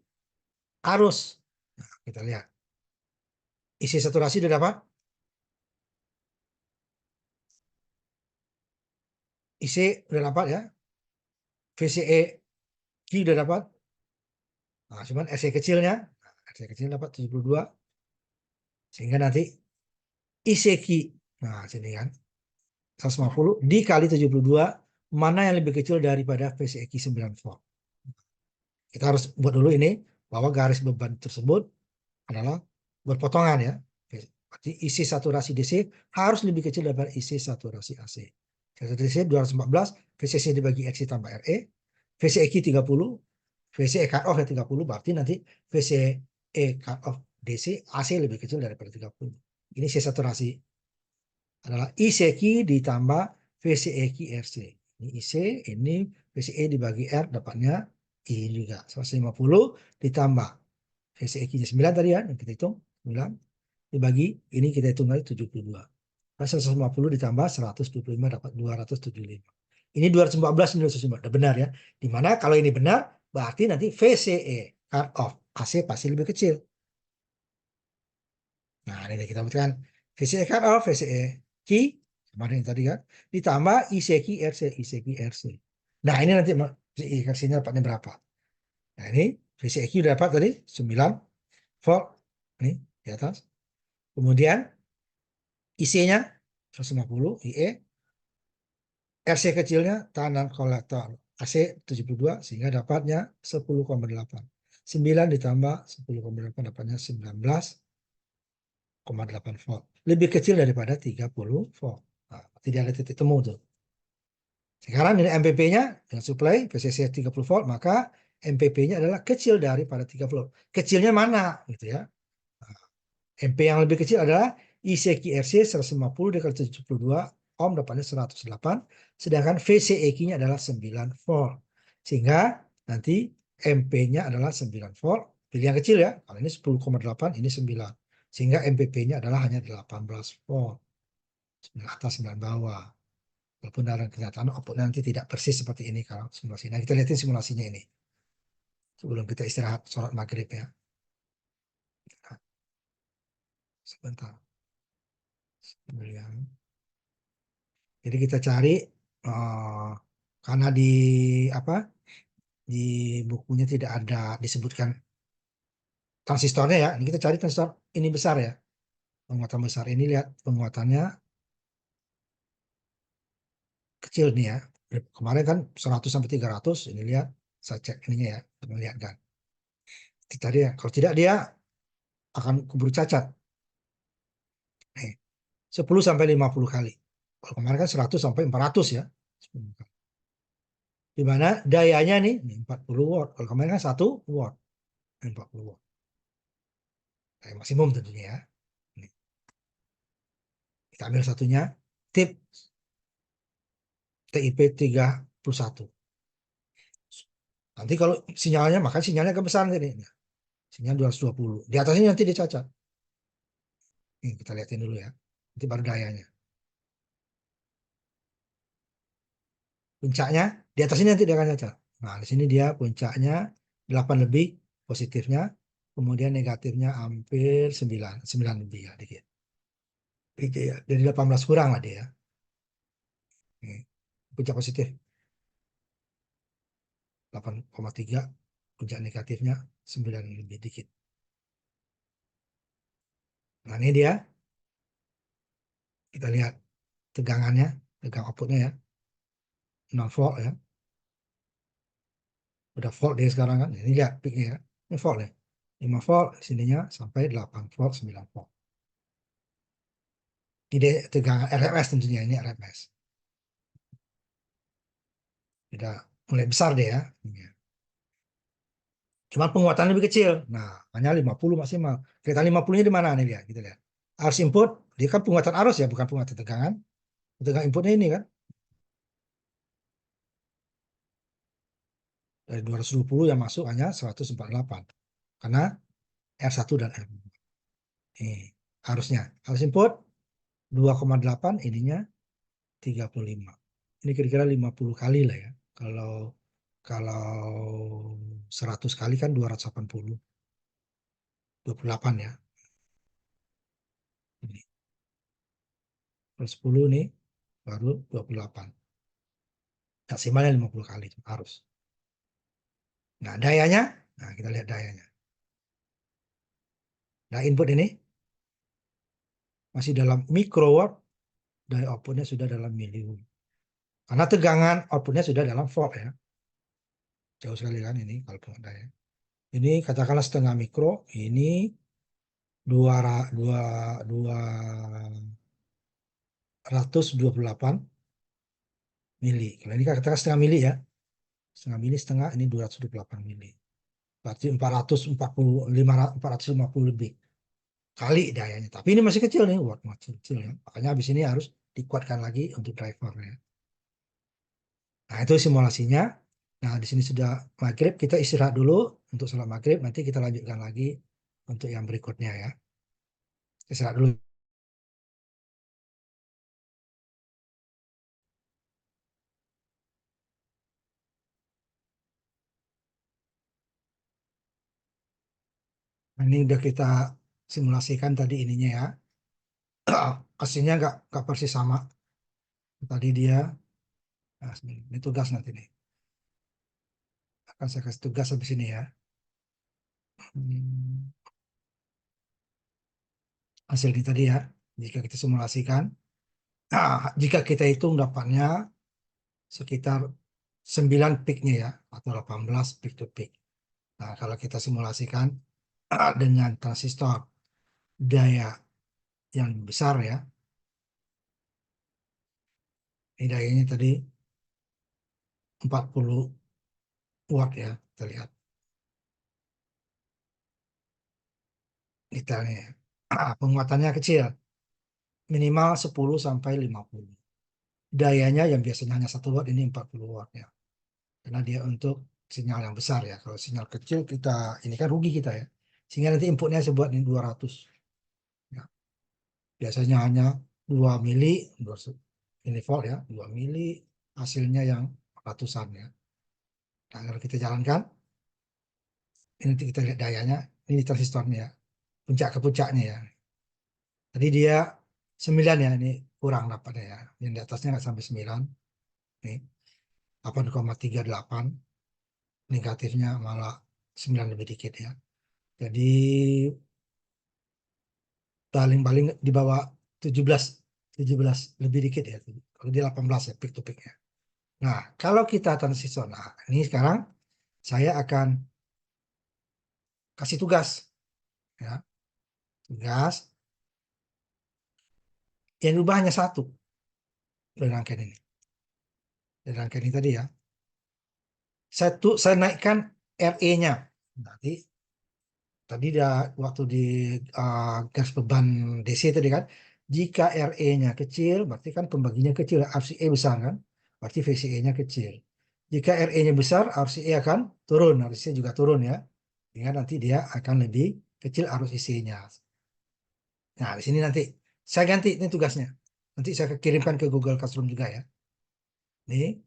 arus. Nah, kita lihat. Isi saturasi sudah dapat. Isi sudah dapat ya. VCE Q sudah dapat. Nah, cuman RC kecilnya, RC kecil dapat 72. Sehingga nanti ICQ, nah sini kan, 150 dikali 72, mana yang lebih kecil daripada VCQ 9 volt. Kita harus buat dulu ini, bahwa garis beban tersebut adalah berpotongan ya. Berarti isi saturasi DC harus lebih kecil daripada isi saturasi AC. Saturasi DC 214, VCC dibagi RC tambah RE, VCEQ 30, VCE cut off ya 30, berarti nanti VCE cut off DC AC lebih kecil daripada 30. Ini isi saturasi adalah ICQ ditambah VCEQ RC. Ini IC, ini VCE dibagi R dapatnya I juga. 150 ditambah VCEQ-nya 9 tadi ya, kita hitung 9 dibagi ini kita hitung lagi 72. 150 ditambah 125 dapat 275. Ini 214 ini 275. Udah benar ya. Dimana kalau ini benar berarti nanti VCE cut off AC pasti lebih kecil. Nah, ini kita buktikan VCE cut off, VCE key kemarin tadi kan ditambah ICQ RC, ICQ RC. Nah, ini nanti VCE RC-nya dapatnya berapa? Nah, ini VCEQ dapat tadi 9 volt ini di atas. Kemudian IC-nya 150 IE, RC kecilnya tahanan kolektor AC 72 sehingga dapatnya 10,8. 9 ditambah 10,8 dapatnya 19,8 volt. Lebih kecil daripada 30 volt. Nah, tidak ada titik temu tuh. Sekarang ini MPP-nya dengan supply PCC 30 volt, maka MPP-nya adalah kecil daripada 30 volt. Kecilnya mana gitu ya. MP yang lebih kecil adalah ICQ-RC 150 dikali 72 ohm dapatnya 108, sedangkan VCEQ-nya adalah 9 volt. Sehingga nanti MP-nya adalah 9 volt, pilih yang kecil ya, kalau ini 10,8, ini 9. Sehingga MPP-nya adalah hanya 18 volt, 9 atas 9 bawah. Walaupun dalam kenyataan outputnya nanti tidak persis seperti ini kalau simulasi. Nah, kita lihatin simulasinya ini. Sebelum kita istirahat sholat maghrib ya. Nah, sebentar. Kemudian jadi kita cari karena di apa di bukunya tidak ada disebutkan transistornya ya. Ini kita cari transistor ini besar ya. Penguatan besar ini lihat penguatannya kecil nih ya. Kemarin kan 100 sampai 300, ini lihat saya cek ininya ya, melihat kan. Kita lihat kalau tidak dia akan keburu cacat. Nih, 10 sampai 50 kali. Kalau kemarin kan 100 sampai 400 ya. Di mana dayanya nih 40 watt. Kalau kemarin kan 1 watt. 40 watt. Maksimum tentunya ya. Kita ambil satunya, tip TIP 31. Nanti kalau sinyalnya, maka sinyalnya agak besar nanti. Sinyal 220. Di atasnya nanti dicacat. Ini kita lihatin dulu ya. Nanti baru dayanya. Puncaknya, di atasnya nanti dia akan cacat. Nah, di sini dia puncaknya 8 lebih positifnya. Kemudian negatifnya hampir 9. 9 lebih ya, dikit. Jadi 18 kurang lah dia. Ini, puncak positif 8,3, puncak negatifnya 9 lebih dikit. Nah, ini dia. Kita lihat tegangannya, tegang outputnya ya. 6 volt ya. Udah volt dia sekarang kan. Ini lihat peaknya ya. Ini volt ya. 5 volt, sininya sampai 8 volt, 9 volt. Ini tegangan RMS tentunya, ini RMS. Udah mulai besar deh ya. Cuma penguatannya lebih kecil. Nah, hanya 50 maksimal. Kelihatan 50-nya di mana nih, lihat, kita lihat. Arus input, dia kan penguatan arus ya, bukan penguatan tegangan. Tegangan inputnya ini kan. Dari 220 yang masuk hanya 148. Karena R1 dan R2. Ini harusnya. Arus input 2,8, ininya 35. Ini kira-kira 50 kali lah ya. Kalau kalau 100 kali kan 280. 28 ya. Ini. Terus 10 nih baru 28. Maksimalnya 50 kali harus. Nah, dayanya, nah kita lihat dayanya. Nah, input ini masih dalam microwatt, daya outputnya sudah dalam miliwatt. Karena tegangan outputnya sudah dalam volt ya. Jauh sekali kan ini kalau daya. Ini katakanlah setengah mikro, ini 228 mili. Kalau ini katakan setengah mili ya. Setengah mili, setengah, ini 228 mili. Berarti 450 lebih kali dayanya. Tapi ini masih kecil nih, watt masih kecil ya. Makanya habis ini harus dikuatkan lagi untuk drivernya. Nah, itu simulasinya. Nah, di sini sudah maghrib, kita istirahat dulu untuk sholat maghrib. Nanti kita lanjutkan lagi untuk yang berikutnya ya. Istirahat dulu. Nah, ini udah kita simulasikan tadi ininya ya. Aslinya nggak persis sama. Tadi dia, nah, ini tugas nanti nih. Akan saya kasih tugas habis ini ya. Hmm, hasil ini tadi ya. Jika kita simulasikan, nah, jika kita hitung dapatnya sekitar 9 peaknya ya, atau 18 peak to peak. Nah, kalau kita simulasikan dengan transistor daya yang besar ya, ini dayanya tadi 40 watt ya, kita lihat detailnya ya. Penguatannya kecil, minimal 10 sampai 50. Dayanya yang biasanya hanya 1 watt, ini 40 watt ya. Karena dia untuk sinyal yang besar ya. Kalau sinyal kecil kita, ini kan rugi kita ya. Sehingga nanti inputnya saya buat ini 200. Ya. Biasanya hanya 2 mili, ini volt ya, 2 mili, hasilnya yang ratusan ya. Nah, kalau kita jalankan, ini nanti kita lihat dayanya, ini transistornya ya, puncak ke puncaknya ya. Tadi dia 9 ya, ini kurang dapatnya ya. Yang di atasnya nggak sampai 9. Nih, 8,38. Negatifnya malah 9 lebih dikit ya. Jadi paling-paling di bawah 17, 17 lebih dikit ya. Kalau di 18 ya, peak to peaknya. Nah, kalau kita transistor, nah ini sekarang saya akan kasih tugas ya. Tugas yang ubah hanya satu dari rangkaian ini. Dari rangkaian ini tadi ya. Saya naikkan RE-nya. Nanti tadi waktu di garis beban DC tadi kan, jika RE-nya kecil, berarti kan pembaginya kecil, RCE besar kan, berarti VCE-nya kecil. Jika RE-nya besar, RCE akan turun, RCE juga turun ya, sehingga nanti dia akan lebih kecil arus IC-nya. Nah, di sini nanti saya ganti ini tugasnya. Nanti saya kirimkan ke Google Classroom juga ya. Ini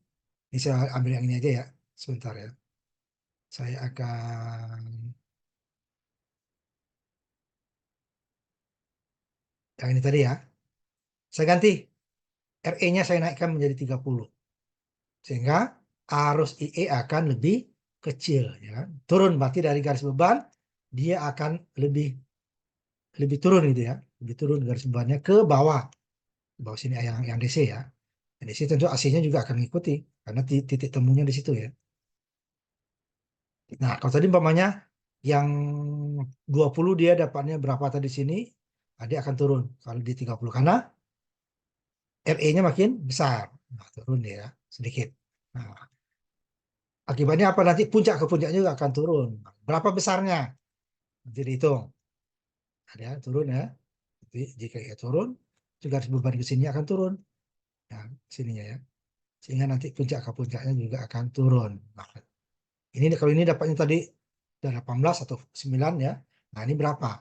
saya ambil yang ini aja ya, sebentar ya. Saya akan yang ini tadi ya. Saya ganti RE-nya saya naikkan menjadi 30. Sehingga arus IE akan lebih kecil ya kan. Turun berarti dari garis beban dia akan lebih lebih turun gitu ya. Lebih turun garis bebannya ke bawah. Bawah sini yang DC ya. Yang DC tentu AC-nya juga akan mengikuti. karena titik temunya di situ ya. Nah, kalau tadi umpamanya yang 20 dia dapatnya berapa tadi sini, nah, dia akan turun kalau di 30 karena RE-nya makin besar. Nah, turun dia sedikit. Nah, akibatnya apa nanti puncak ke puncaknya juga akan turun. Berapa besarnya? Nanti dihitung. Ada turun ya. Jadi jika ia turun, juga garis beban ke sini akan turun. Nah, sininya ya. Sehingga nanti puncak ke puncaknya juga akan turun. Nah, ini kalau ini dapatnya tadi udah 18 atau 9 ya. Nah, ini berapa?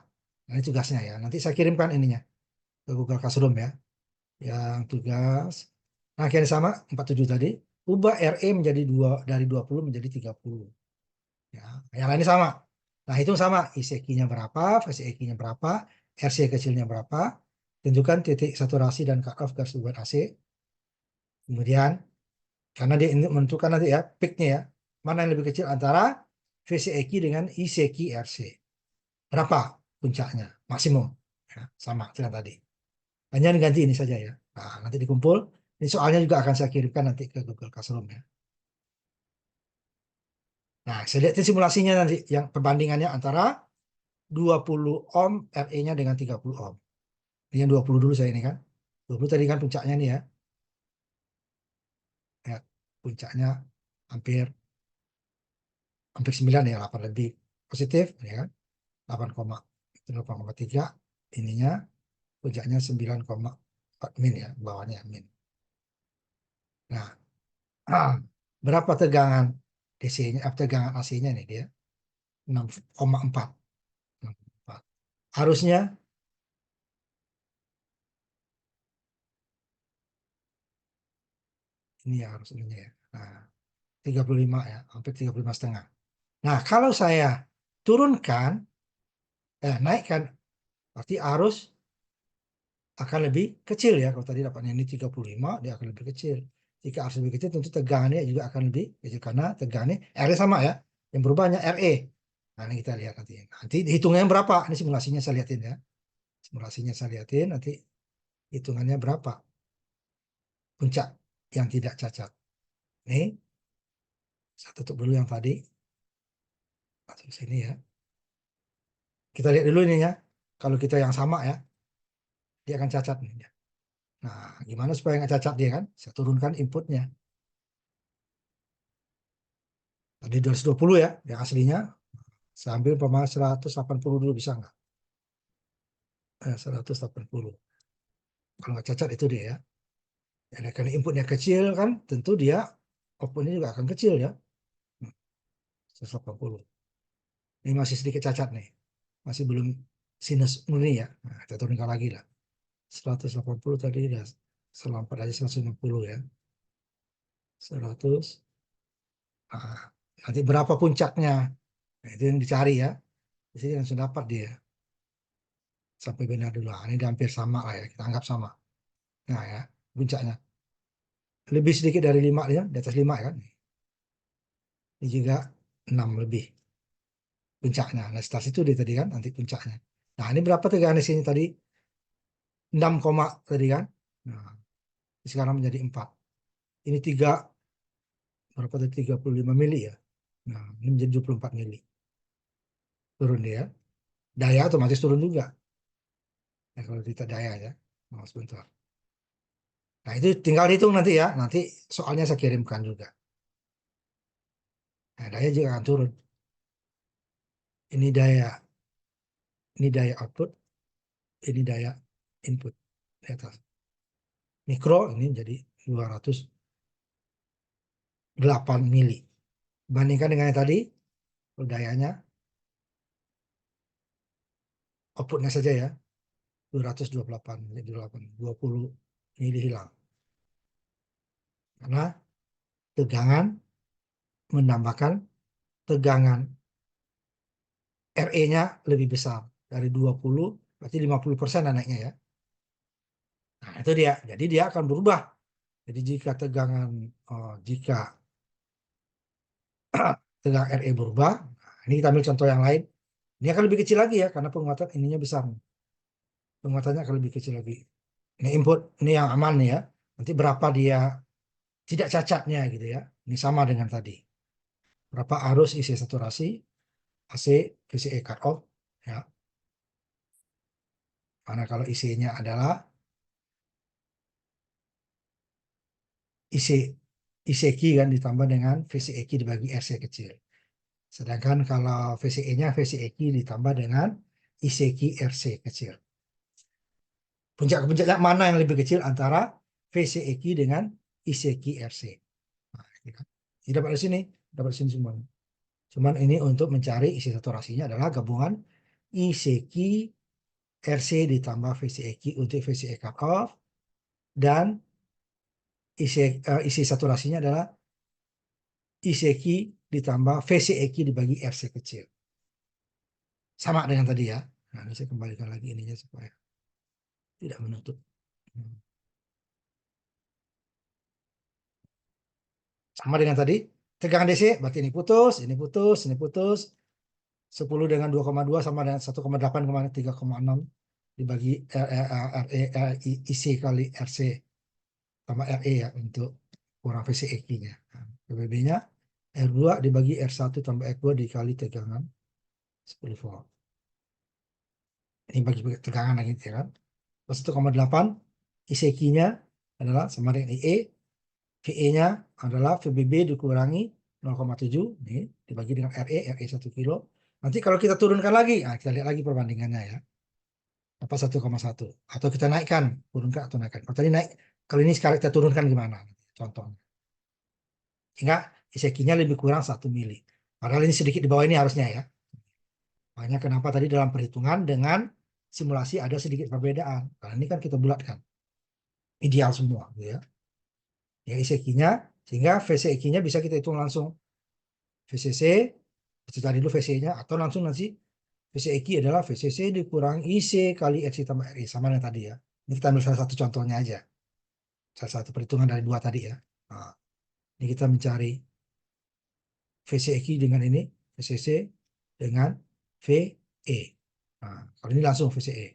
Nah, ini tugasnya ya. Nanti saya kirimkan ininya ke Google Classroom ya. Yang tugas. Nah, yang sama 47 tadi. Ubah RE menjadi 2 dari 20 menjadi 30. Ya, yang lainnya sama. Nah, itu sama. ICQ-nya berapa, VCEQ-nya berapa, RC kecilnya berapa. Tentukan titik saturasi dan cut-off garis beban AC. Kemudian, karena dia ini menentukan nanti ya, peak-nya ya. Mana yang lebih kecil antara VCEQ dengan ICQ RC. Berapa puncaknya? Maksimum. Ya, sama dengan tadi. Hanya diganti ini saja ya. Nah, nanti dikumpul. Ini soalnya juga akan saya kirimkan nanti ke Google Classroom ya. Nah, saya lihat simulasinya nanti yang perbandingannya antara 20 ohm RE-nya dengan 30 ohm. Ini yang 20 dulu saya ini kan. 20 tadi kan puncaknya nih ya. Ya, puncaknya hampir hampir 9 ya, 8 lebih positif ya kan. 8,3 ininya puncaknya 9,4 min ya, bawahnya min. Nah, berapa tegangan DC-nya, tegangan AC-nya nih dia? 6,4. 6,4. Harusnya ini ya harus ininya ya. Nah, 35 ya, hampir 35,5. Nah, kalau saya turunkan, naikkan, berarti arus akan lebih kecil ya. Kalau tadi dapatnya ini 35, dia akan lebih kecil. Jika arus lebih kecil, tentu tegangannya juga akan lebih kecil. Karena tegangannya, R sama ya. Yang berubah hanya RE. Nah, ini kita lihat nanti. Nanti hitungnya berapa? Ini simulasinya saya lihatin ya. Simulasinya saya lihatin, nanti hitungannya berapa puncak yang tidak cacat. Nih, saya tutup dulu yang tadi. Masuk sini ya. Kita lihat dulu ini ya. Kalau kita yang sama ya, dia akan cacat nih. Nah, gimana supaya nggak cacat dia kan? Saya turunkan inputnya. Tadi 220 ya, yang aslinya. Saya ambil umpama 180 dulu bisa nggak? 180. Kalau nggak cacat itu dia ya. Ya, karena inputnya kecil kan, tentu dia outputnya juga akan kecil ya. 180. Ini masih sedikit cacat nih. Masih belum sinus murni ya. Nah, kita turunkan lagi lah. 180 tadi udah selampat aja 150 ya. 100. Nah, nanti berapa puncaknya? Nah, itu yang dicari ya. Di sini langsung dapat dia. Sampai benar dulu. Nah, ini hampir sama lah ya. Kita anggap sama. Nah ya, puncaknya. Lebih sedikit dari 5 ya. Di atas 5 kan. Ini juga 6 lebih puncaknya. Nah, setelah itu dia tadi kan nanti puncaknya. Nah, ini berapa tegangan di sini tadi? 6, tadi kan. Nah, sekarang menjadi 4. Ini 3, berapa tadi? 35 mili ya. Nah, ini menjadi 24 mili. Turun dia. Daya otomatis turun juga. Nah, kalau kita daya ya. Nah, sebentar. Nah, itu tinggal hitung nanti ya. Nanti soalnya saya kirimkan juga. Nah, daya juga akan turun. Ini daya. Ini daya output. Ini daya input. Di atas. Mikro ini jadi 208 mili. Bandingkan dengan yang tadi, dayanya, outputnya saja ya. 228 jadi 20 mili hilang. Karena tegangan menambahkan tegangan RE-nya lebih besar dari 20, berarti 50% naiknya ya. Nah, itu dia. Jadi dia akan berubah. Jadi jika jika tegangan RE berubah, nah, ini kita ambil contoh yang lain. Ini akan lebih kecil lagi ya, karena penguatan ininya besar. Penguatannya akan lebih kecil lagi. Ini input, ini yang aman nih ya. Nanti berapa dia tidak cacatnya gitu ya. Ini sama dengan tadi. Berapa arus IC saturasi, AC, VCE cut off ya. Karena kalau IC-nya adalah IC key kan ditambah dengan VCE key dibagi RC kecil. Sedangkan kalau VCE-nya VCE key ditambah dengan IC key RC kecil. Puncak-puncaknya mana yang lebih kecil antara VCE key dengan IC key RC. Nah, ini kan. Ini dapat di sini semua. Cuman ini untuk mencari isi saturasinya adalah gabungan IC key RC ditambah VCE key untuk VCE cut off dan isi saturasinya adalah IC key ditambah VCE key dibagi RC kecil. Sama dengan tadi ya. Nah, ini saya kembalikan lagi ininya supaya tidak menutup. Sama dengan tadi, tegangan DC, berarti ini putus, ini putus, ini putus. 10 dengan 2,2 sama dengan 1,8 kemana 3,6 dibagi IC kali RC tambah RE ya untuk kurang VCE nya. PBB-nya R2 dibagi R1 tambah R2 dikali tegangan 10 volt. Ini bagi tegangan lagi ya kan. 1,8 IC nya adalah sama dengan IE. VE-nya adalah VBB dikurangi 0,7 nih dibagi dengan RE 1 kilo. Nanti kalau kita turunkan lagi, nah kita lihat lagi perbandingannya ya. Apa 1,1 atau kita naikkan, turunkan atau naikkan. Kalau tadi naik, kalau ini sekarang kita turunkan gimana? Contohnya. Sehingga IC-nya lebih kurang 1 mili. Padahal ini sedikit di bawah ini harusnya ya. Makanya kenapa tadi dalam perhitungan dengan simulasi ada sedikit perbedaan. Karena ini kan kita bulatkan. Ideal semua gitu ya. Ya IC-nya sehingga VCE-nya bisa kita hitung langsung. VCC, kita cari dulu VCE-nya atau langsung nanti VCE adalah VCC dikurang IC kali RC tambah RE sama dengan tadi ya. Ini kita ambil salah satu contohnya aja. Salah satu perhitungan dari dua tadi ya. Nah, ini kita mencari VCE dengan ini, VCC dengan VE. Nah, kalau ini langsung VCE.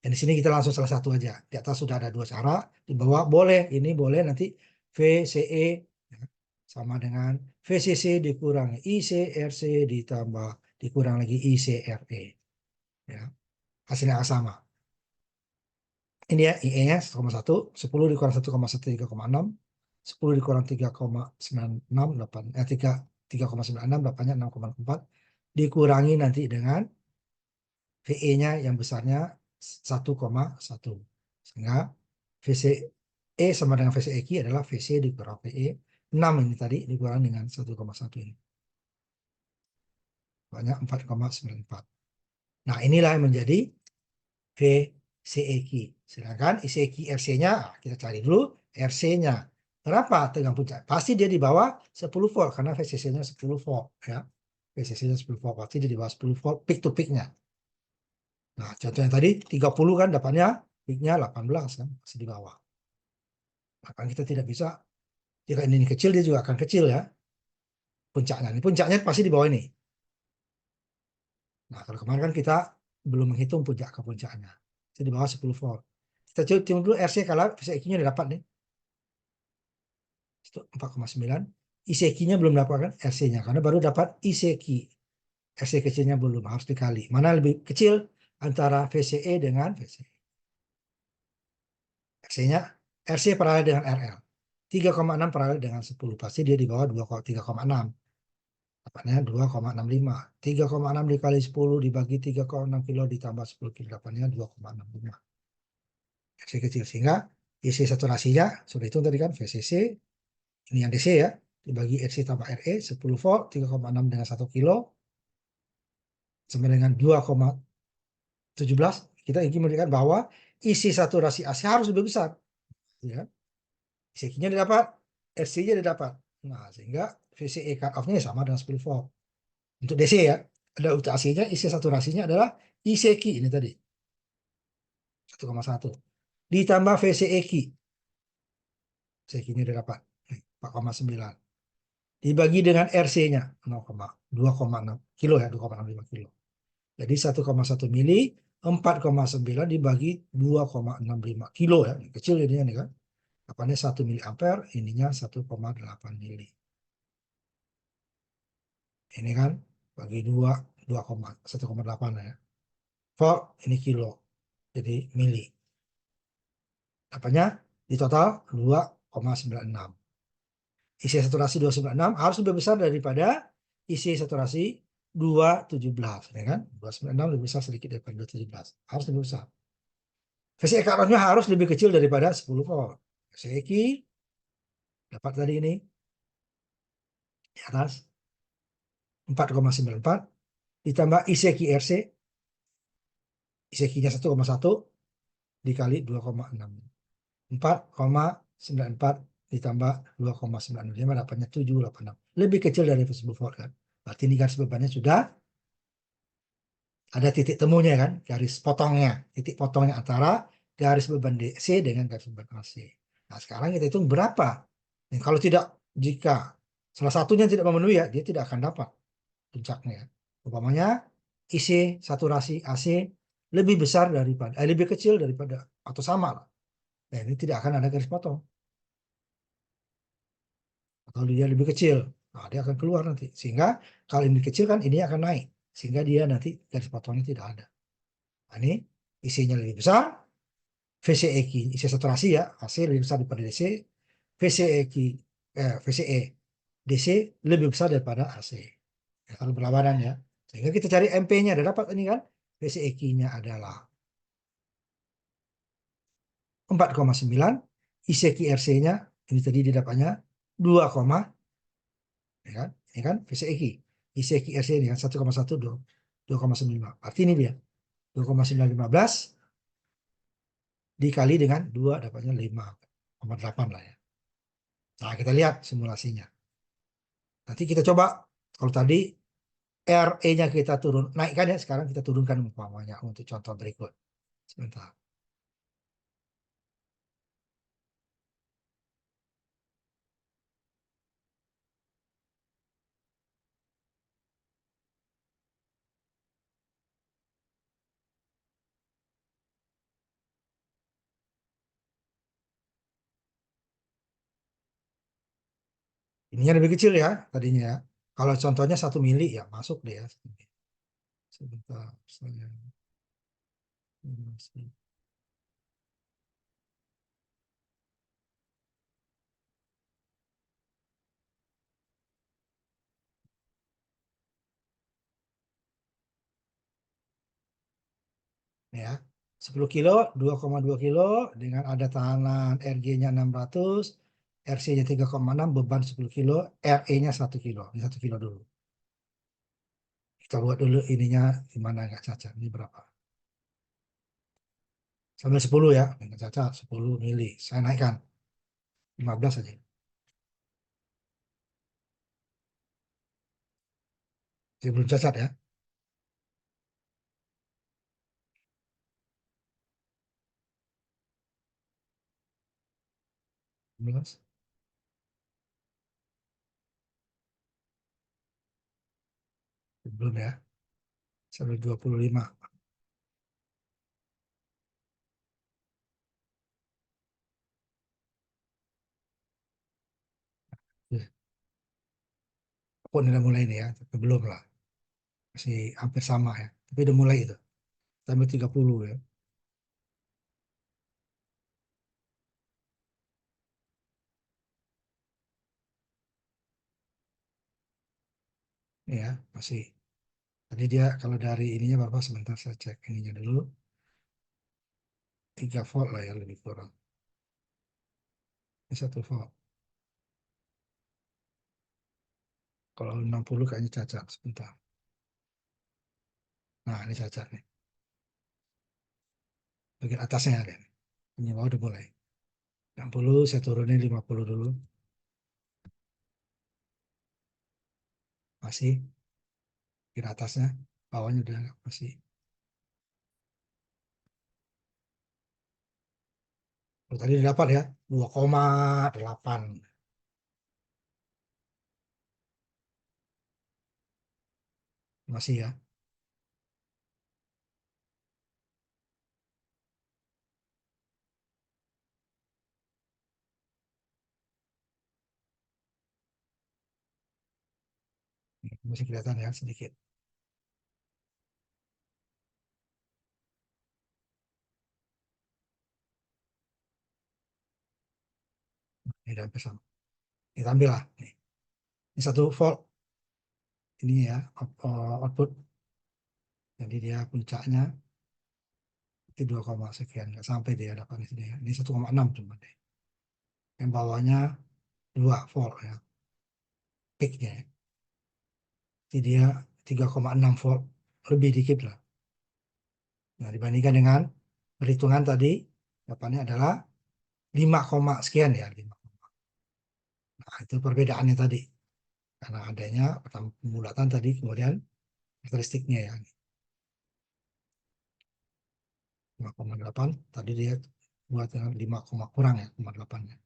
Dan di sini kita langsung salah satu aja. Di atas sudah ada dua cara. Di bawah boleh, ini boleh nanti VCE ya, sama dengan VCC dikurangi ICRC ditambah dikurang lagi ICRE. Ya, hasilnya sama. Ini ya IE-nya 1,1, 10 dikurang 1,1 3,6, 10 dikurang 3,96 8 3,96 8-nya 6,4 dikurangi nanti dengan VE-nya yang besarnya 1,1 sehingga VCE sama dengan VCE adalah VC dikurang VE 6 ini tadi dikurang dengan 1,1 ini banyak 4,94. Nah inilah yang menjadi VCE. Sedangkan ICE RC-nya kita cari dulu RC-nya. Berapa tegangan puncak? Pasti dia di bawah 10 volt karena VCC-nya 10 volt ya. VCC-nya 10 volt pasti dia di bawah 10 volt peak to peak-nya. Nah, contohnya tadi 30 kan dapatnya peak-nya 18 kan masih di bawah. Maka kita tidak bisa jika ini kecil dia juga akan kecil ya. Puncaknya. Ini puncaknya pasti di bawah ini. Nah, kalau kemarin kan kita belum menghitung puncak ke puncaknya. Itu di bawah 10 volt. Kita coba dulu RC kalau VCE-nya udah dapat nih. Itu 4,9. ICQ-nya belum dapat kan RC-nya karena baru dapat ICQ. RC kecilnya belum, harus dikali. Mana lebih kecil antara VCE dengan VCE. RC-nya RC paralel dengan RL. 3,6 paralel dengan 10. Pasti dia di bawah 3,6. Dapatnya 2,65. 3,6 dikali 10 dibagi 3,6 kilo ditambah 10 kilo. Dapatnya 2,65. RC kecil. Sehingga IC saturasinya sudah itu tadi kan VCC. Ini yang DC ya. Dibagi RC tambah RE 10 volt 3,6 dengan 1 kilo sama dengan 2,17. Kita ingin menunjukkan bahwa isi saturasi AC harus lebih besar ya. IC-nya didapat, RC-nya didapat. Nah, sehingga VCE cut off-nya sama dengan 10 volt. Untuk DC ya. Ada untuk AC-nya isi saturasinya adalah ICQ ini tadi. 1,1. Ditambah VCE ICQ-nya didapat 4,9. Dibagi dengan RC-nya 2,6 kilo ya, 2,65 kilo. Jadi 1,1 mili 4,9 dibagi 2,65 kilo ya. Kecil jadinya nih kan. Apanya 1 mili ampere, ininya 1,8 mili. Ini kan bagi 2, 1,8 ya. Volt, ini kilo. Jadi mili. Apanya di total 2,96. Isi saturasi 296 harus lebih besar daripada isi saturasi 217, ya kan? 296 lebih besar sedikit daripada 217. Harus lebih besar. VCE cut-off-nya harus lebih kecil daripada 10 volt. VCE dapat tadi ini di atas 4,94 ditambah ISEKI RC, ISEKI-nya 1,1 dikali 2,6. 4,94 ditambah 2,95 dapatnya 786. Lebih kecil dari 10 volt kan. Berarti ini garis bebannya sudah ada titik temunya kan, garis potongnya, titik potongnya antara garis beban DC dengan garis beban AC. Nah, sekarang kita hitung berapa. Dan kalau tidak, jika salah satunya tidak memenuhi ya, dia tidak akan dapat puncaknya. Umpamanya isi saturasi AC lebih besar daripada, lebih kecil daripada atau sama lah. Nah, ini tidak akan ada garis potong. Atau dia lebih kecil, nah, dia akan keluar nanti. Sehingga kalau ini kecil kan ini akan naik. Sehingga dia nanti garis potongnya tidak ada. Nah, ini isinya lebih besar, VCE isi saturasi ya, AC lebih besar daripada DC, VCE VCE DC lebih besar daripada AC. Ya, kalau berlawanan ya. Sehingga kita cari MP-nya, ada dapat ini kan. VCE-nya adalah 4,9, ISEKI RC-nya ini tadi didapatnya 2, ya kan? Ini kan VCE. ISEKI RC ini kan 1,1, 2,9. Arti ini dia 2,915 dikali dengan 2 dapatnya 5,8 lah ya. Nah, kita lihat simulasinya. Nanti kita coba, kalau tadi RE-nya kita turun, naikkan ya, sekarang kita turunkan umpamanya untuk contoh berikut. Sebentar. Ininya lebih kecil ya tadinya ya. Kalau contohnya 1 mili ya masuk deh ya. Sebentar, saya ya. 10 kilo, 2,2 kilo dengan ada tahanan RG-nya 600, RC-nya 3,6, beban 10 kilo, RE-nya 1 kilo. Ini 1 kilo dulu. Kita buat dulu ininya gimana nggak cacat. Ini berapa? Sambil 10 ya, nggak cacat 10 mili. Saya naikkan 15 aja. Jadi belum cacat ya. 15. Belum ya. Sampai 25. Pun udah mulai nih ya, tapi belum lah. Masih hampir sama ya. Tapi udah mulai itu. Sampai 30 ya. Ya, masih. Tadi dia kalau dari ininya berapa, sebentar saya cek ininya dulu. 3 volt lah ya lebih kurang. Ini 1 volt. Kalau 60 kayaknya cacat. Sebentar. Nah, ini cacat nih. Bagian atasnya ada nih. Ini mau udah mulai. 60 saya turunin 50 dulu. Masih. Bagian atasnya. Bawahnya udah masih. Oh, tadi dapat ya. 2,8. Masih ya. masih kelihatan ya sedikit. Ini udah hampir sama. Kita ambil lah. Ini 1 volt ini ya output. Jadi dia puncaknya itu 2, sekian, nggak sampai dia dapat di sini ya. Ini 1,6 cuma deh. Yang bawahnya 2 volt ya peaknya ya. Jadi dia 3,6 volt, lebih dikit lah. Nah, dibandingkan dengan perhitungan tadi, jawabannya adalah 5, sekian ya. 5. Nah, itu perbedaannya tadi. Karena adanya pembulatan tadi, kemudian karakteristiknya ya. 5,8, tadi dia buat dengan 5, kurang ya, 0,8 ya.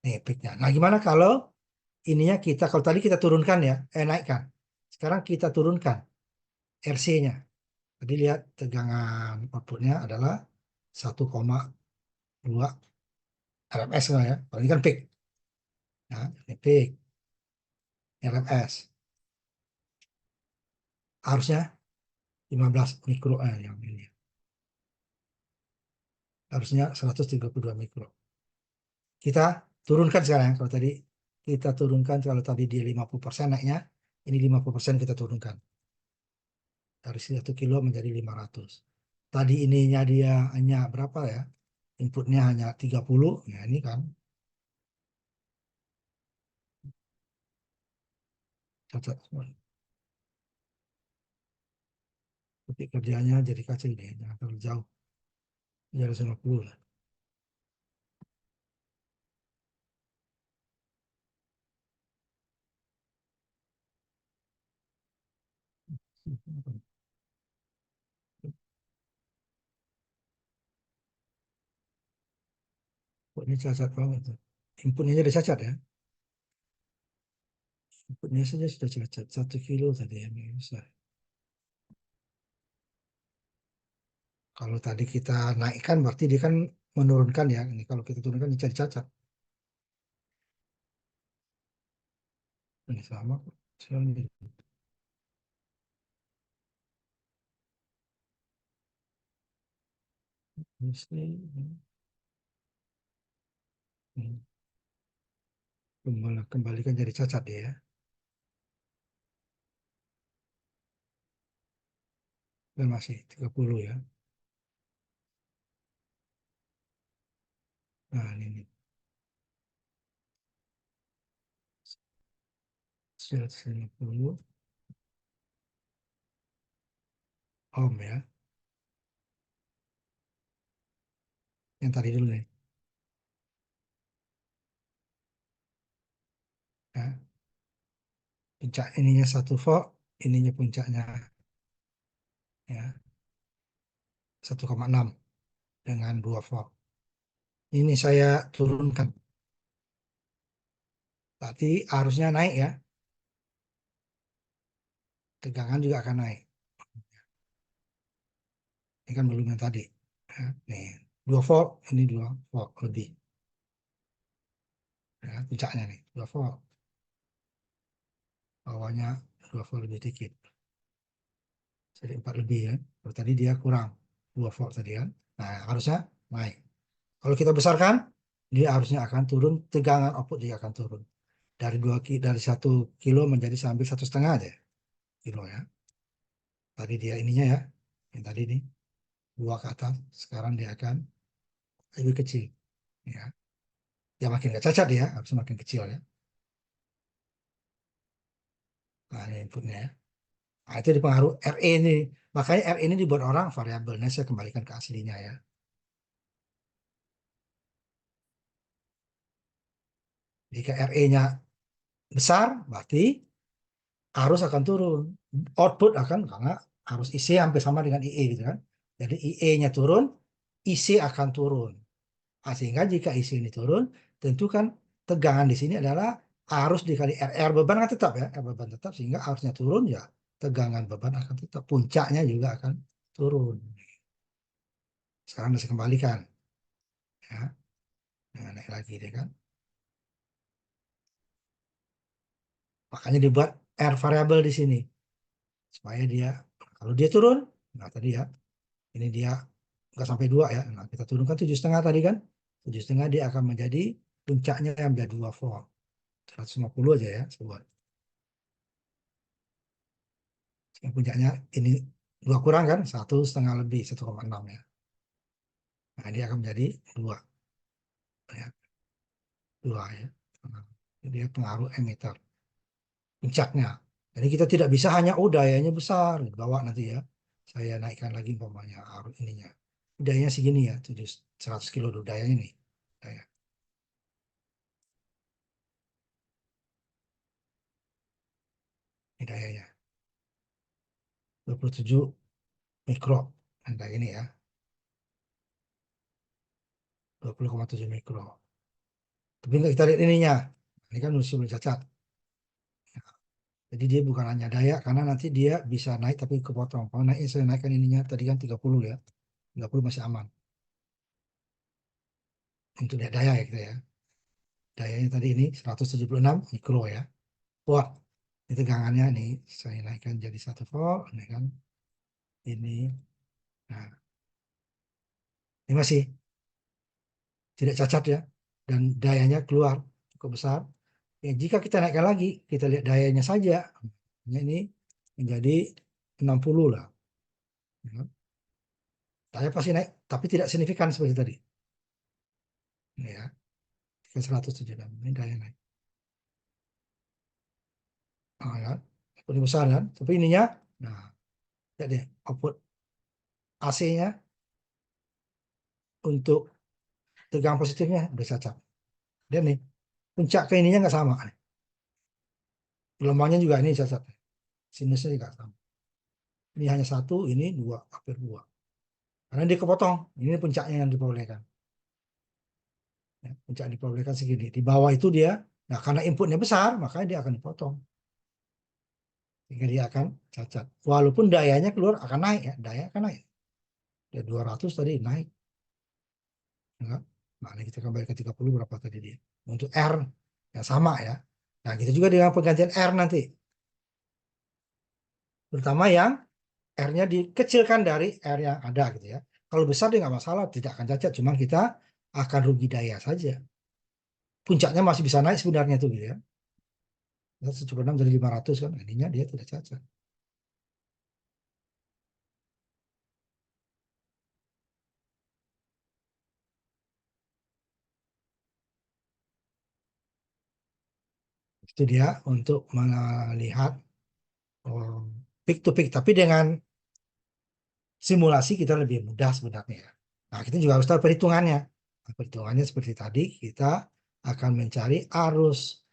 Nih peaknya. Nah, gimana kalau ininya kalau tadi kita turunkan ya, naikkan. Sekarang kita turunkan RC-nya. Tadi lihat tegangan outputnya adalah 1,2 RMS lah ya. Kalau ini kan peak. Nah, ini peak RMS. Harusnya 15 mikro yang ini. Harusnya 132 mikro. Kita turunkan sekarang. Kalau tadi kita turunkan, kalau tadi dia 50% naiknya, ini 50% kita turunkan. Dari 1 kilo menjadi 500. Tadi ininya dia hanya berapa ya? Inputnya hanya 30. Ya ini kan cacat semua. Tapi kerjanya jadi kacau ini. Jangan terlalu jauh. 350 lah. Kok ini cacat banget tuh. Inputnya jadi cacat ya. Inputnya saja sudah cacat. 1 kilo tadi yang bisa. Kalau tadi kita naikkan berarti dia kan menurunkan ya. Ini kalau kita turunkan dia jadi cacat. Ini sama kok. Soalnya ini kembalikan jadi cacat dia ya. Dan masih 30 ya. Nah ini 150 ohm ya. Yang tadi dulu nih. Ya. Puncak ininya 1 volt, ininya puncaknya ya 1,6 dengan 2 volt. Ini saya turunkan. Berarti arusnya naik ya. Tegangan juga akan naik. Ini kan belum yang tadi. Ya, nih 2 volt, ini 2 volt lebih. Ya, puncaknya nih 2 volt. Bawahnya 2 volt lebih dikit. Jadi 4 lebih ya. Kalau tadi dia kurang 2 volt tadi kan. Nah, harusnya naik. Kalau kita besarkan, dia harusnya akan turun, tegangan output dia akan turun. Dari 1 kilo menjadi sampai 1,5 aja kilo ya. Tadi dia ininya ya, yang tadi nih 2 ke atas, sekarang dia akan lebih kecil ya. Ya makin gak cacat ya, harus makin kecil ya. Nah ini inputnya ya. Nah, itu dipengaruhi RE ini. Makanya RE ini dibuat orang variabelnya saya kembalikan ke aslinya ya. Jika RE-nya besar, berarti arus akan turun. Output akan, karena arus IC hampir sama dengan IE gitu kan. Jadi IE-nya turun, IC akan turun. Nah, sehingga jika IC ini turun, tentu kan tegangan di sini adalah arus dikali R beban kan tetap ya, R beban tetap, sehingga arusnya turun ya, tegangan beban akan tetap, puncaknya juga akan turun. Sekarang bisa kembalikan ya. Nah, naik lagi deh kan. Makanya dibuat R variabel di sini supaya dia kalau dia turun, nah tadi ya ini dia nggak sampai 2 ya, nah kita turunkan 7,5 tadi kan, 7,5 dia akan menjadi puncaknya yang menjadi 2 volt, 150 aja ya buat puncaknya ini 2 kurang kan 1,5 lebih 1,6 ya, nah dia akan menjadi 2 ya, 2 ya. Nah, dia pengaruh emitter puncaknya. Jadi kita tidak bisa hanya dayanya besar bawa nanti ya. Saya naikkan lagi umpamanya arus ininya. Dayanya segini ya, 100 kilo dulu dayanya nih. Daya. Ini dayanya 27 mikro. Nah, ini ya, 20,7 mikro. Tapi nggak kita lihat ininya. Ini kan belum cacat. Jadi dia bukan hanya daya karena nanti dia bisa naik tapi kepotong. Kalau naik saya naikkan ininya tadi kan 30 ya. 30 masih aman. Untuk lihat daya ya kita ya. Dayanya tadi ini 176 mikro ya. Wah, ini tegangannya nih saya naikkan jadi 1 volt, ini kan ini. Nah, ini masih tidak cacat ya, dan dayanya keluar cukup besar. Ya, jika kita naikkan lagi, kita lihat dayanya saja, ini menjadi 60 lah. Ya. Daya pasti naik, tapi tidak signifikan seperti tadi. Ini ya, ke 176, ini daya naik. Oh, ya, lebih besar kan, tapi ininya, nah, lihat deh, output AC-nya untuk tegangan positifnya udah cacat. Dan nih, puncak ke ininya nggak sama. Gelombangnya juga ini cacat. Sinusnya juga sama. Ini hanya 1, ini 2, hampir 2. Karena dia kepotong. Ini puncaknya yang diperbolehkan. Ya, puncak diperbolehkan segini. Di bawah itu dia, nah karena inputnya besar, makanya dia akan dipotong. Sehingga dia akan cacat. Walaupun dayanya keluar akan naik ya. Daya akan naik. Dia 200 tadi naik. Enggak. Nah, ini kita kembali ke 30 berapa tadi dia. Untuk R, yang sama ya. Nah, kita juga dengan penggantian R nanti. Terutama yang R-nya dikecilkan dari R yang ada gitu ya. Kalau besar dia nggak masalah, tidak akan cacat. Cuma kita akan rugi daya saja. Puncaknya masih bisa naik sebenarnya tuh gitu ya. 176 dari 500 kan, ininya dia tidak cacat. Itu dia untuk melihat peak to peak. Tapi dengan simulasi kita lebih mudah sebenarnya. Nah, kita juga harus tahu perhitungannya. Nah, perhitungannya seperti tadi, kita akan mencari arus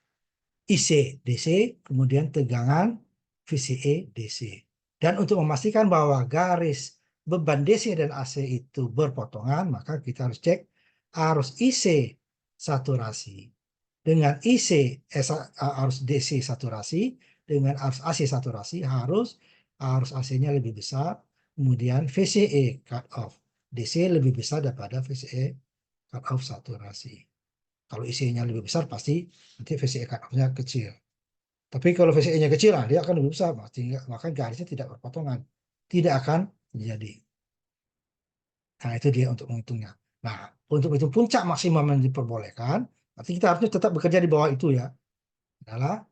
IC DC, kemudian tegangan VCE DC. Dan untuk memastikan bahwa garis beban DC dan AC itu berpotongan, maka kita harus cek arus IC saturasi dengan IC arus DC saturasi dengan arus AC saturasi arus AC-nya lebih besar, kemudian VCE cut off DC lebih besar daripada VCE cut off saturasi. Kalau IC-nya lebih besar pasti nanti VCE cut off-nya kecil. Tapi kalau VCE-nya kecil, nah dia akan lebih besar, maka garisnya tidak berpotongan, tidak akan terjadi. Nah, itu dia untuk menghitungnya. Nah, untuk itu puncak maksimum yang diperbolehkan, nanti kita harusnya tetap bekerja di bawah itu ya. Adalah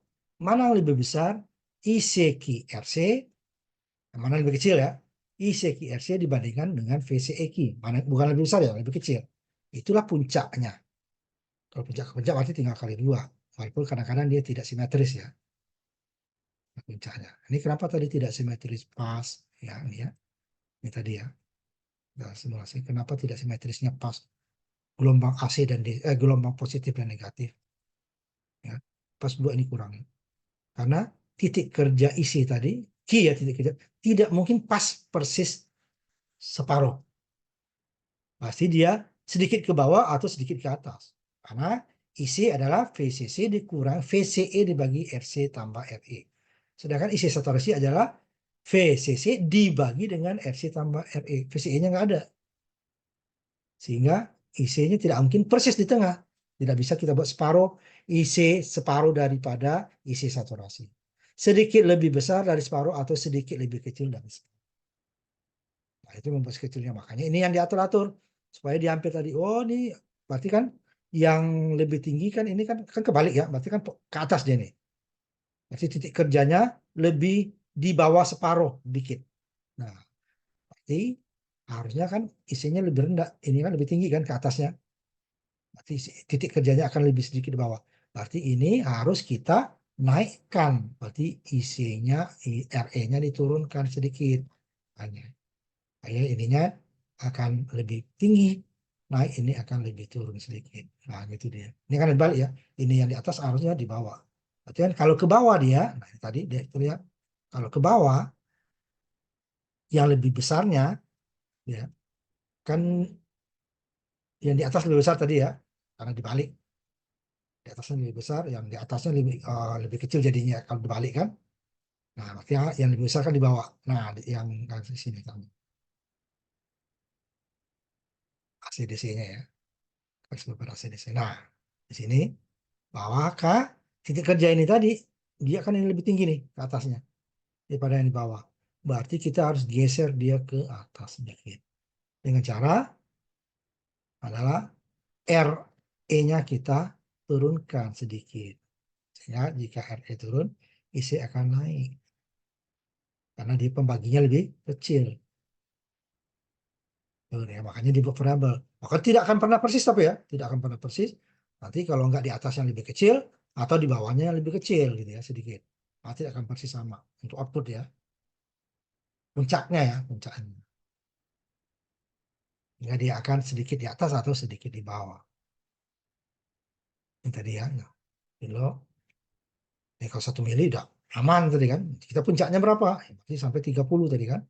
mana yang lebih besar ICQ-RC, mana yang lebih kecil ya. ICQ-RC dibandingkan dengan VCEQ. Mana bukan lebih besar ya, lebih kecil. Itulah puncaknya. Kalau puncak ke puncak berarti tinggal kali 2. Walaupun kadang-kadang dia tidak simetris ya puncaknya. Ini kenapa tadi tidak simetris pas ya ini ya. Ini tadi ya. Nah, simulasi kenapa tidak simetrisnya pas gelombang AC dan gelombang positif dan negatif ya. Pas 2 ini kurang. Karena titik kerja isi tadi, Q ya titik kerja, tidak mungkin pas persis separuh. Pasti dia sedikit ke bawah atau sedikit ke atas. Karena isi adalah VCC dikurang VCE dibagi RC tambah RE. Sedangkan isi saturasi adalah VCC dibagi dengan RC tambah RE. VCE-nya nggak ada. Sehingga IC-nya tidak mungkin persis di tengah. Tidak bisa kita buat separuh IC separuh daripada IC saturasi. sedikit lebih besar dari separuh atau sedikit lebih kecil dari separuh. Nah, itu membuat kecilnya. Makanya ini yang diatur-atur supaya diambil tadi. Oh, ini berarti kan yang lebih tinggi kan ini kan kebalik ya. Berarti kan ke atas dia nih. Berarti titik kerjanya lebih di bawah separuh dikit. Nah, berarti harusnya kan isinya lebih rendah. Ini kan lebih tinggi kan ke atasnya. Berarti titik kerjanya akan lebih sedikit di bawah. Berarti ini harus kita naikkan. Berarti isinya, RE-nya diturunkan sedikit. Hanya. Kayak ininya akan lebih tinggi. Naik ini akan lebih turun sedikit. Nah, gitu dia. Ini kan balik ya. Ini yang di atas harusnya di bawah. Berarti kan kalau ke bawah dia, nah tadi dia lihat. Kalau ke bawah, yang lebih besarnya, ya kan yang di atas lebih besar tadi ya. Karena dibalik. Di atasnya lebih besar, yang di atasnya lebih kecil jadinya kalau dibalik kan. Nah, makanya yang lebih besar kan di bawah. Nah, yang di sini kan ACDC-nya ya. Garis bawah ACDC. Nah, di sini bawah ke titik kerja ini tadi, dia kan ini lebih tinggi nih ke atasnya daripada yang di bawah. Berarti kita harus geser dia ke atas sedikit. Dengan cara adalah RE-nya kita turunkan sedikit. Sehingga jika RE turun, IC akan naik. Karena dia pembaginya lebih kecil. Ya, makanya dibuat variabel. Maka tidak akan pernah persis tapi ya, tidak akan pernah persis. Nanti kalau nggak di atas yang lebih kecil atau di bawahnya yang lebih kecil gitu ya sedikit. Nah, tidak akan persis sama untuk output ya. Puncaknya ya, puncaknya. Hingga dia akan sedikit di atas atau sedikit di bawah. Ini tadi ya. Nah, kilo. Ini kalau 1 mili udah aman tadi kan. Kita puncaknya berapa? Ya, berarti sampai 30 tadi kan.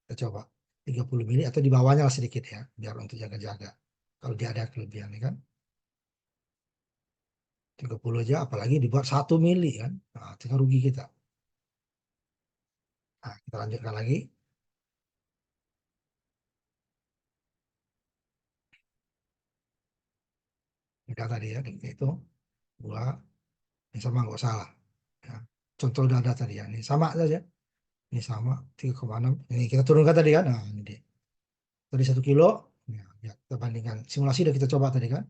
Kita coba. 30 mili atau di bawahnya lah sedikit ya. Biar untuk jaga-jaga. Kalau dia ada kelebihan ya kan. 30 aja apalagi dibuat 1 mili kan. Nah, itu kan rugi kita. Nah, kita lanjutkan lagi. Udah tadi ya, itu dua, ini sama nggak salah. Ya. Contoh udah ada tadi ya, ini sama saja. Ini sama 3,6. Ini kita turunkan tadi kan. Nah, ini dia. Tadi 1 kilo. Ya, ya, kita bandingkan. Simulasi udah kita coba tadi kan.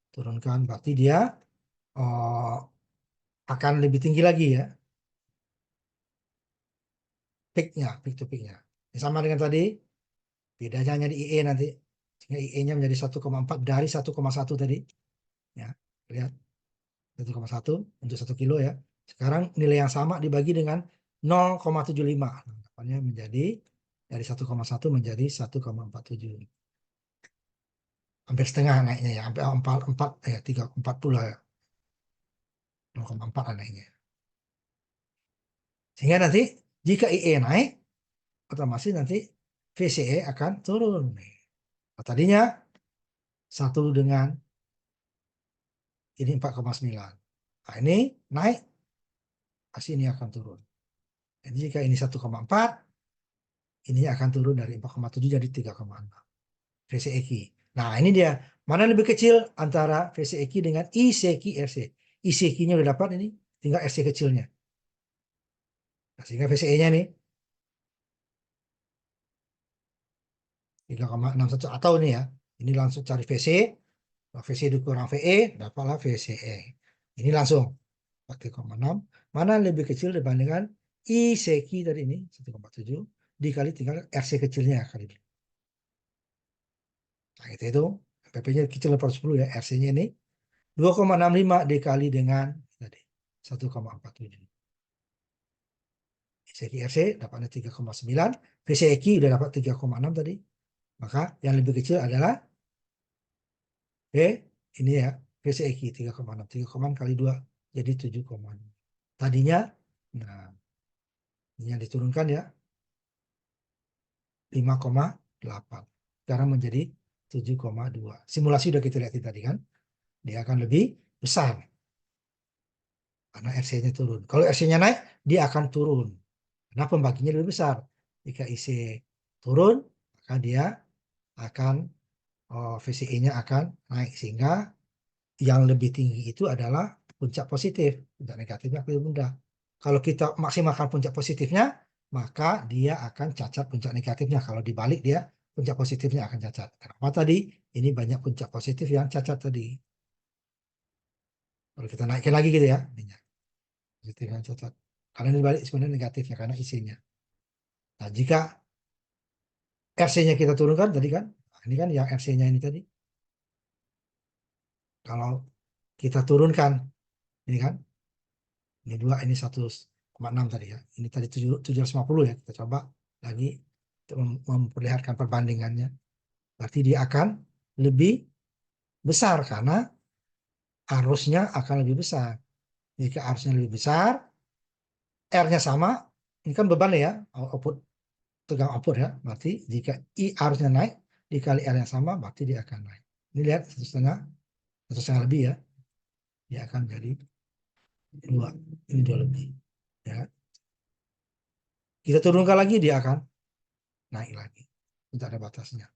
Turunkan, berarti dia oh, akan lebih tinggi lagi ya. Peaknya, peak to peaknya. Ini sama dengan tadi, bedanya hanya di IE nanti. Sehingga IE-nya menjadi 1,4 dari 1,1 tadi. Ya, lihat. 1,1 untuk 1 kilo ya. Sekarang nilai yang sama dibagi dengan 0,75. Nah, menjadi dari 1,1 menjadi 1,47. Hampir setengah naiknya ya, hampir 4 ya 3,40 ya. 0,4 naiknya. Sehingga nanti jika IE naik, otomatis nanti VCE akan turun. Nah, tadinya satu dengan ini 4,9. Nah, ini naik, pasti ini akan turun. Jadi jika ini 1,4, ini akan turun dari 4,7 jadi 3,6. VCEQ. Nah, ini dia. Mana lebih kecil antara VCEQ dengan ICQ RC. ICQ-nya udah dapat ini, tinggal RC kecilnya. Nah, sehingga VCE-nya nih 3,61 atau ini ya. Ini langsung cari VC, VC dikurang VE, dapatlah VCE. Ini langsung 4,6. Mana lebih kecil dibandingkan ICQ tadi ini 1,7 dikali tinggal RC kecilnya kali ini. Nah, itu PP-nya kecil daripada 10 ya, RC-nya ini 2,65 dikali dengan tadi 1,47. ICQ RC dapatnya 3,9, VCQ udah dapat 3,6 tadi. Maka yang lebih kecil adalah V ini ya, VCQ 3,6. 3,6 kali 2 jadi 7,6. Tadinya nah ini yang diturunkan ya 5,8. Sekarang menjadi 7,2. Simulasi udah kita lihat tadi kan. Dia akan lebih besar karena RC-nya turun. Kalau RC-nya naik, dia akan turun. Karena pembaginya lebih besar. Jika IC turun, maka dia akan VCE-nya akan naik. Sehingga yang lebih tinggi itu adalah puncak positif. Puncak negatifnya lebih rendah. Kalau kita maksimalkan puncak positifnya, maka dia akan cacat puncak negatifnya. Kalau dibalik dia puncak positifnya akan cacat. Kenapa tadi? Ini banyak puncak positif yang cacat tadi. Kalau kita naikin lagi gitu ya, ininya positif yang cacat. Karena ini balik sebenarnya negatifnya karena isinya. Nah, jika RC-nya kita turunkan tadi kan, nah, ini kan yang RC-nya ini tadi. Kalau kita turunkan, ini kan, ini 2, ini 1,6 tadi ya. Ini tadi 750 ya. Kita coba lagi untuk memperlihatkan perbandingannya. Berarti dia akan lebih besar karena arusnya akan lebih besar. Jika arusnya lebih besar, R-nya sama, ini kan beban ya, output tegang output ya. Berarti jika I arusnya naik dikali R yang sama, berarti dia akan naik. Ini lihat 1,5 lebih ya, dia akan jadi 2. Ini 2 lebih. Ya. Kita turunkan lagi, dia akan naik lagi. Tidak ada batasnya.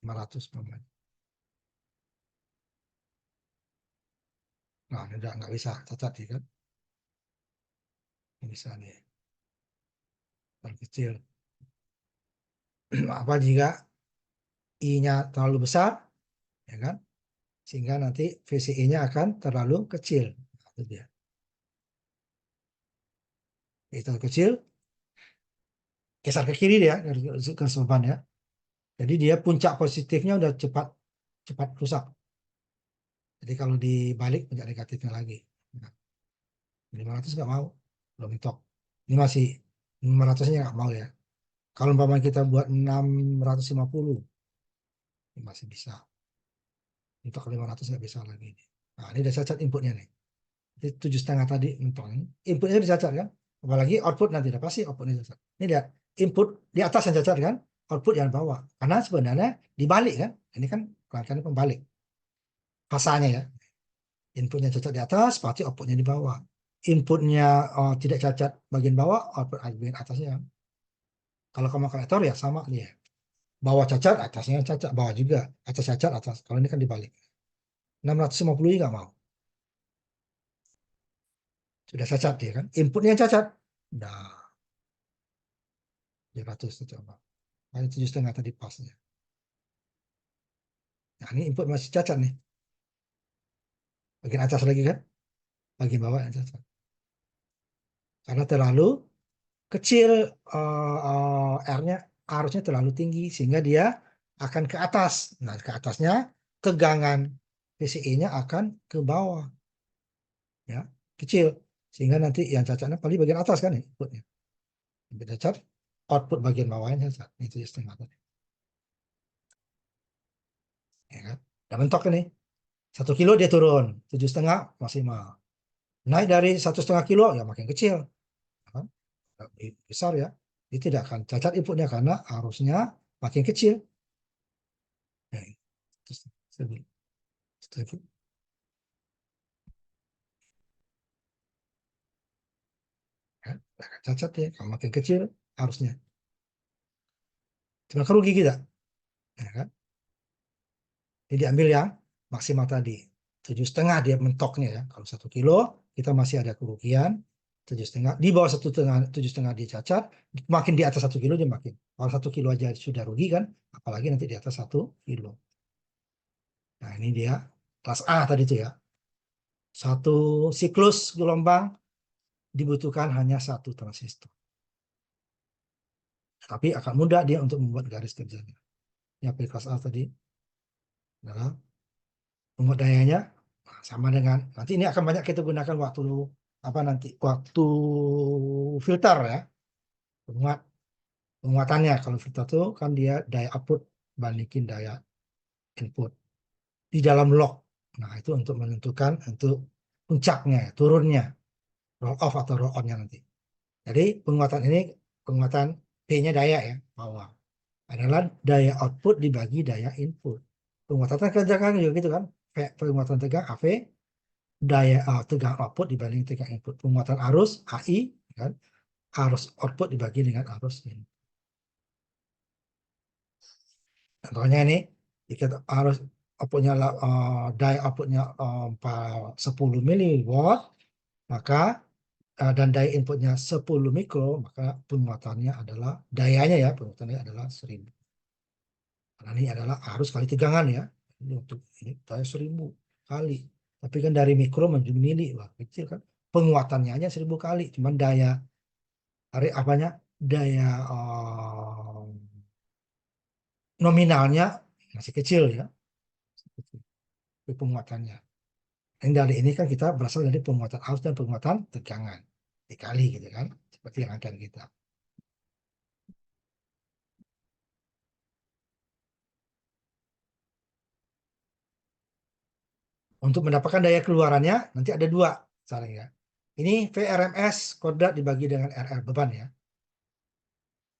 500 pelan. Nah, ini nggak bisa cacat ya kan? Nggak bisa nih. Terlalu kecil. Apa jika I-nya terlalu besar, ya kan? Sehingga nanti VCE-nya akan terlalu kecil. Nah, itu dia. Itu kecil, geser ke kiri dia garis beban ya. Jadi dia puncak positifnya udah cepat cepat rusak. Jadi kalau dibalik puncak negatifnya lagi. Nah, 500 nggak mau, belum mentok. Ini masih 500-nya nggak mau ya. Kalau umpamanya kita buat 650, ini masih bisa. Untuk 500 nggak bisa lagi. Nah, ini udah cacat inputnya nih. Jadi 7,5 tadi mentok. Inputnya dicacat kan. Apalagi output nanti udah pasti outputnya cacat. Ini lihat, input di atas yang cacat kan, output yang bawah. Karena sebenarnya dibalik kan. Ini kan kelangkaan pembalik. Fasanya ya. Inputnya cacat di atas, berarti outputnya di bawah. Inputnya tidak cacat bagian bawah, output bagian atasnya. Kalau kamu kalkulator ya sama nih. Bawah cacat, atasnya cacat, bawah juga. Atas cacat, atas. Kalau ini kan dibalik. 650 juga mau. Sudah cacat ya kan. Inputnya cacat. Nah, 300 coba. Paling 7,5 tadi pasnya. Nah, ini input masih cacat nih. Bagian atas lagi kan. Bagian bawah yang cacat. Karena terlalu kecil R-nya, arusnya terlalu tinggi sehingga dia akan ke atas. Nah, ke atasnya tegangan PCE-nya akan ke bawah. Ya, kecil. Sehingga nanti yang cacatnya paling bagian atas kan inputnya. Input cacat, output bagian bawahnya cacat. Itu 7,5 tadi. Ya kan? Udah mentok ini. 1 kilo dia turun. 7,5 maksimal. Naik dari 1,5 kilo ya makin kecil. Kan? Lebih besar ya. Dia tidak akan cacat inputnya karena arusnya makin kecil. Ya, terus, ya, akan cacat ya. Kalau makin kecil arusnya. Cuma kerugi kita. Ya kan? Jadi diambil yang maksimal tadi. 7,5 dia mentoknya ya. Kalau 1 kilo kita masih ada kerugian 7,5. Di bawah 1,5, 7,5 dia cacat. Makin di atas 1 kilo dia makin. Kalau 1 kilo aja sudah rugi kan. Apalagi nanti di atas 1 kilo. Nah ini dia kelas A tadi itu ya. Satu siklus gelombang dibutuhkan hanya 1 transistor. Tapi akan mudah dia untuk membuat garis kerjanya. Yang kelas A tadi adalah penguat dayanya sama dengan nanti ini akan banyak kita gunakan waktu apa nanti waktu filter ya penguat penguatannya. Kalau filter itu kan dia daya output bandingin daya input di dalam lock. Nah itu untuk menentukan untuk puncaknya turunnya roll off atau roll onnya nanti. Jadi penguatan ini penguatan P-nya daya ya bawah adalah daya output dibagi daya input. Penguatan tegangan juga gitu kan. Penguatan tegangan AV daya tegangan output dibanding tegangan input. Penguatan arus AI kan arus output dibagi dengan arus input. Contohnya ini jika arus outputnya daya outputnya 10 miliwatt maka dan daya inputnya 10 mikro, maka penguatannya adalah dayanya ya, penguatannya adalah 1000. Karena ini adalah arus kali tegangan ya. Ini untuk ini daya 1000 kali. Tapi kan dari mikro menjadi mili, wah kecil kan. Penguatannya aja 1000 kali, cuman daya apanya daya nominalnya masih kecil ya. Penguatannya. Yang dari ini kan kita berasal dari penguatan arus dan penguatan tegangan dikali gitu kan, seperti yang akan kita. Untuk mendapatkan daya keluarannya nanti ada dua caranya. Ini VRMS kodrat dibagi dengan RR beban ya.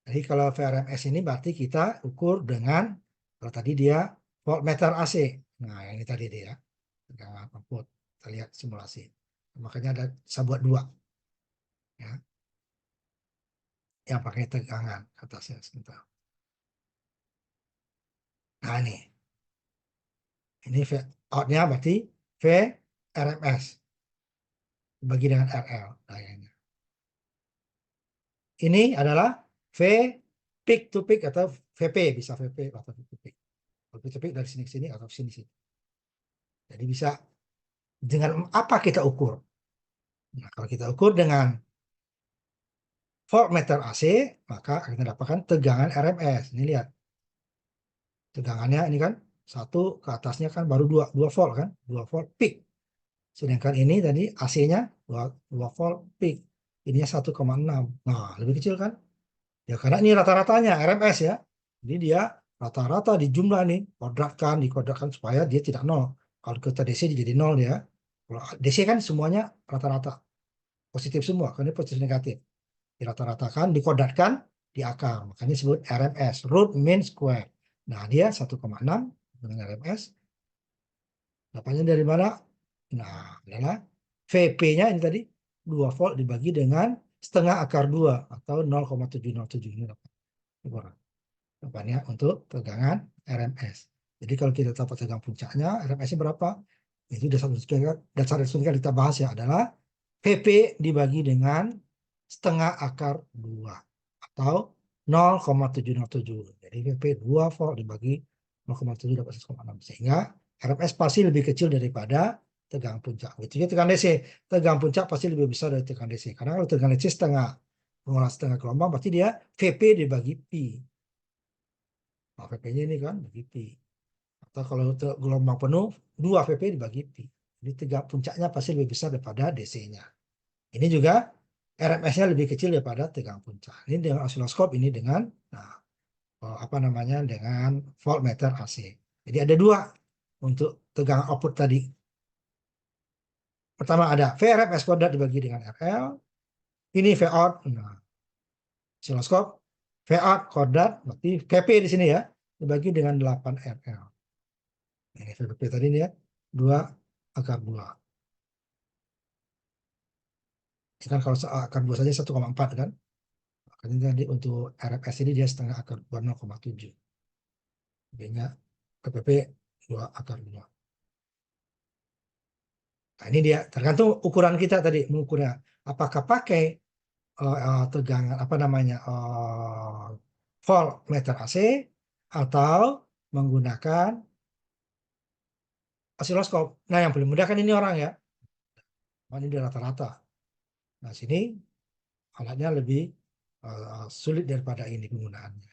Jadi kalau VRMS ini berarti kita ukur dengan, kalau tadi dia voltmeter AC. Nah ini tadi dia tegangan output. Kita lihat simulasi. Makanya saya buat dua ya, yang pakai tegangan atasnya sebentar. Nah ini outnya berarti VRMS bagi dengan RL dayanya. Ini adalah V peak to peak atau VP, bisa VP atau peak to peak. Kalau peak to peak dari sini ke sini atau sini sini. Jadi bisa dengan apa kita ukur? Nah, kalau kita ukur dengan voltmeter AC, maka kita dapatkan tegangan RMS. Ini lihat. Tegangannya ini kan satu ke atasnya kan baru 2 volt kan, 2 volt peak. Sedangkan ini tadi AC-nya 2 volt peak. Ininya 1,6. Nah, lebih kecil kan? Ya karena ini rata-ratanya RMS ya. Jadi dia rata-rata di jumlah nih, dikodratkan supaya dia tidak nol. Kalau kita DC dia jadi nol ya. Kalau DC kan semuanya rata-rata positif semua, karena ini positif negatif. Dirata-ratakan, dikodatkan di akar. Makanya disebut RMS, root mean square. Nah, dia 1,6 dengan RMS. Dapatnya dari mana? Nah, adalah VP-nya ini tadi 2 volt dibagi dengan setengah akar 2 atau 0,707. Ini depannya untuk tegangan RMS. Jadi kalau kita dapat tegangan puncaknya, RMS-nya berapa? Itu dasar yang kita bahas ya adalah VP dibagi dengan setengah akar 2 atau 0,707. Jadi VP 2 volt dibagi 0,7 dapat 1,6. Sehingga RMS pasti lebih kecil daripada tegangan puncak. Begitu juga tegangan DC. Tegangan puncak pasti lebih besar dari tegangan DC. Karena kalau tegangan DC setengah, pengurangan setengah gelombang, berarti dia VP dibagi Pi. Nah, VP-nya ini kan bagi Pi. Atau kalau gelombang penuh, 2 VP dibagi Pi. Jadi puncaknya pasti lebih besar daripada DC-nya. Ini juga RMS-nya lebih kecil daripada tegangan puncak. Ini dengan osiloskop, ini dengan nah, apa namanya dengan voltmeter AC. Jadi ada dua untuk tegangan output tadi. Pertama ada VRMS kodrat dibagi dengan RL. Ini Vout. Nah, osiloskop Vout kodrat berarti VP di sini ya dibagi dengan 8 RL. Ini VP tadi ya 2 akar 2. Ini kan kalau akar 2 saja 1,4 kan. Makanya tadi untuk RMS ini dia setengah akar 2 0,7. Jadinya KPP 2 akar 2. Nah, ini dia tergantung ukuran kita tadi mengukurnya. Apakah pakai tegangan apa namanya voltmeter AC atau menggunakan osiloskop. Nah, yang paling mudah kan ini orang ya. Ini dia rata-rata. Nah, sini alatnya lebih sulit daripada ini penggunaannya.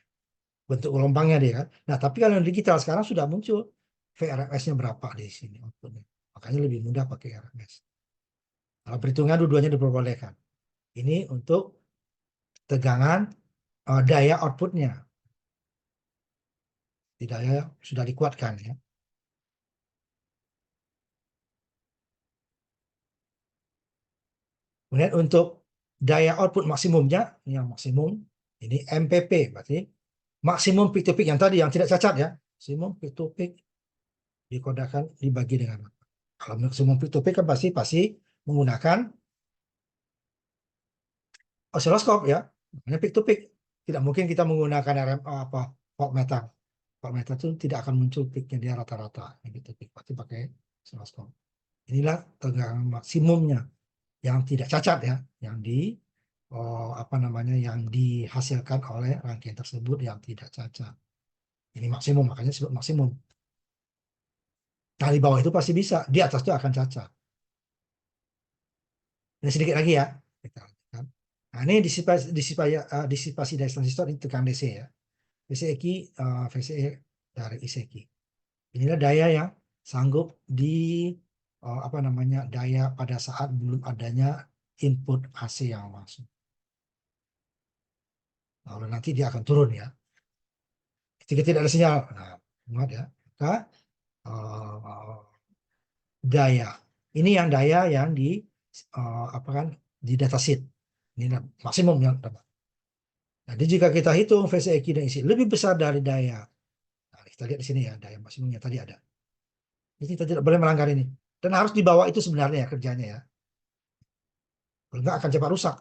Bentuk gelombangnya dia kan. Nah, tapi kalau yang digital sekarang sudah muncul VRMS-nya berapa di sini outputnya. Makanya lebih mudah pakai RMS. Kalau perhitungan dua-duanya diperbolehkan. Ini untuk tegangan daya outputnya. Daya sudah dikuatkan ya. Kemudian untuk daya output maksimumnya, yang maksimum ini MPP berarti maksimum peak to peak yang tadi yang tidak cacat ya. Maksimum peak to peak dikodakan dibagi dengan kalau maksimum peak to peak kan pasti menggunakan osiloskop ya. Makanya peak to peak. Tidak mungkin kita menggunakan apa voltmeter. Voltmeter itu tidak akan muncul peaknya dia rata-rata. Peak to peak pasti pakai osiloskop. Inilah tegangan maksimumnya yang tidak cacat ya, yang yang dihasilkan oleh rangkaian tersebut yang tidak cacat. Ini maksimum, makanya disebut maksimum. Nah, di bawah itu pasti bisa, di atas itu akan cacat. Ini sedikit lagi ya. Kita lanjutkan. Nah, ini disipasi dari transistor ini tegangan DC ya. VCE dari ISEKI. Inilah daya yang sanggup daya pada saat belum adanya input AC yang masuk. Lalu nanti dia akan turun ya. Ketika tidak ada sinyal, nah, ingat ya, maka uh, daya ini yang daya yang di datasheet. Ini maksimum yang dapat. Jadi jika kita hitung VCEQ dan isi lebih besar dari daya, nah, kita lihat di sini ya daya maksimumnya tadi ada. Jadi kita tidak boleh melanggar ini. Dan harus di bawah itu sebenarnya ya kerjanya ya. Kalau enggak akan cepat rusak.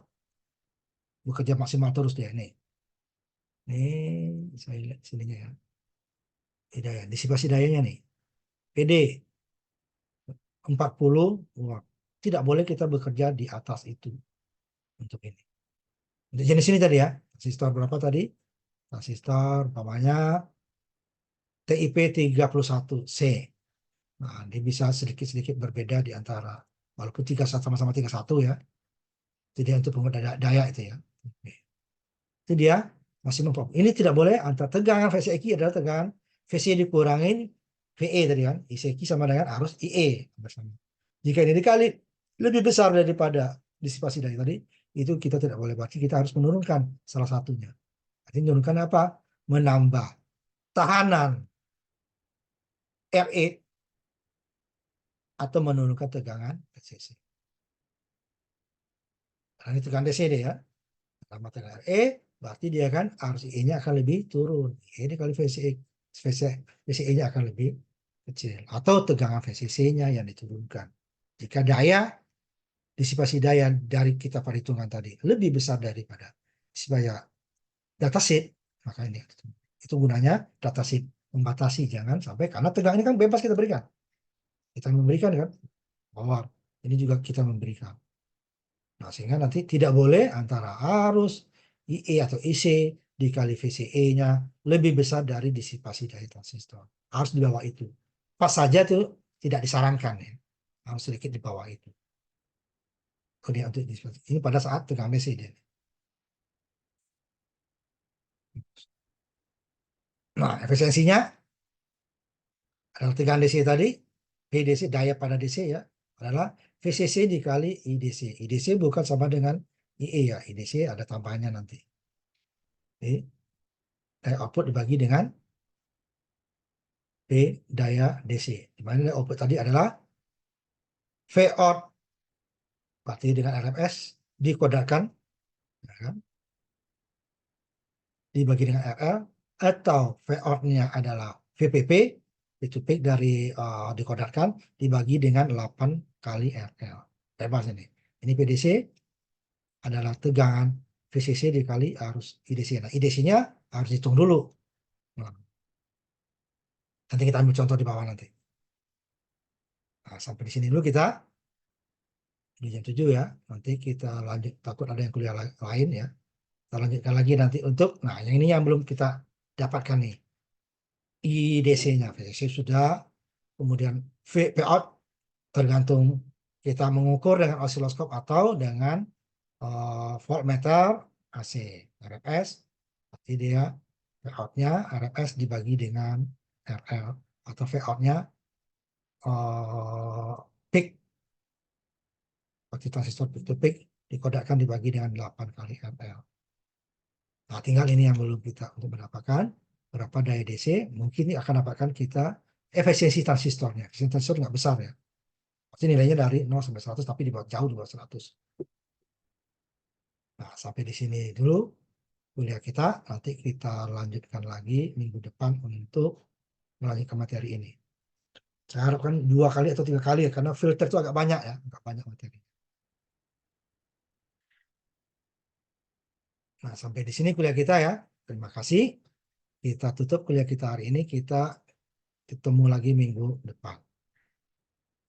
Bekerja maksimal terus dia ini. Ini saya lihat sininya ya. Ini daya, disipasi dayanya nih. PD 40 watt. Tidak boleh kita bekerja di atas itu untuk ini. Untuk jenis ini tadi ya. Transistor berapa tadi? Transistor umpamanya TIP 31C. Nah, dia bisa sedikit-sedikit berbeda di antara walaupun sama-sama 31 ya. Jadi untuk pengukur daya itu ya. Oke. Itu dia maksimum pop. Ini tidak boleh antara tegangan VCQ adalah tegangan VC dikurangin VE tadi kan. ICQ sama dengan arus IE bersama. Jika ini dikali lebih besar daripada disipasi dari tadi, itu kita tidak boleh. Berarti kita harus menurunkan salah satunya. Artinya menurunkan apa? Menambah tahanan RE atau menurunkan tegangan VCC. Nah, ini tegangan DC deh ya. Tambah tegangan RE, berarti dia kan arus IE-nya akan lebih turun. Ini kali VCE-nya akan lebih kecil. Atau tegangan VCC-nya yang diturunkan. Jika daya, disipasi daya dari kita perhitungan tadi lebih besar daripada supaya datasheet, maka ini itu gunanya datasheet membatasi jangan sampai karena tegangan ini kan bebas kita berikan. Kita memberikan kan power. Ini juga kita memberikan. Nah, sehingga nanti tidak boleh antara arus IE atau IC dikali VCE-nya lebih besar dari disipasi dari transistor. Harus di bawah itu. Pas saja itu tidak disarankan ya. Harus sedikit di bawah itu. Kemudian untuk ini pada saat tegangan DC dia. Nah, efisiensinya adalah tegangan DC tadi, VDC daya pada DC ya, adalah VCC dikali IDC. IDC bukan sama dengan IE ya, IDC ada tambahannya nanti. Jadi, daya output dibagi dengan P daya DC. Di mana daya output tadi adalah V out, berarti dengan RMS dikodarkan, ya kan? Dibagi dengan RL, atau V out-nya adalah VPP, itu peak dari dikodarkan, dibagi dengan 8 kali RL. Bebas ini. Ini PDC adalah tegangan VCC dikali arus IDC. Nah, IDC-nya harus hitung dulu. Nah, nanti kita ambil contoh di bawah nanti. Nah, sampai di sini dulu kita di jam 7 ya. Nanti kita lanjut, takut ada yang kuliah lain ya. Kita lanjutkan lagi nanti untuk, nah yang ini yang belum kita dapatkan nih. IDC-nya, VCC sudah, kemudian V out tergantung kita mengukur dengan osiloskop atau dengan voltmeter AC. RFS, berarti dia V out-nya RFS dibagi dengan RL atau V out-nya peak, berarti transistor peak to peak dikodakkan dibagi dengan 8 kali RL. Nah, tinggal ini yang belum kita untuk mendapatkan berapa daya DC, mungkin ini akan dapatkan kita efisiensi transistornya. Efisiensi transistor nggak besar ya. Pasti nilainya dari 0 sampai 100, tapi di bawah, jauh di bawah 100. Nah, sampai di sini dulu kuliah kita. Nanti kita lanjutkan lagi minggu depan untuk melanjutkan materi ini. Saya harapkan 2 kali atau 3 kali ya, karena filter itu agak banyak ya, agak banyak materi. Nah, sampai di sini kuliah kita ya. Terima kasih. Kita tutup kuliah kita hari ini. Kita ketemu lagi minggu depan.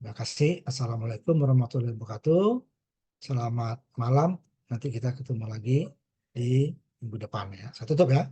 Terima kasih. Assalamualaikum warahmatullahi wabarakatuh. Selamat malam, nanti kita ketemu lagi di minggu depan ya. Saya tutup ya.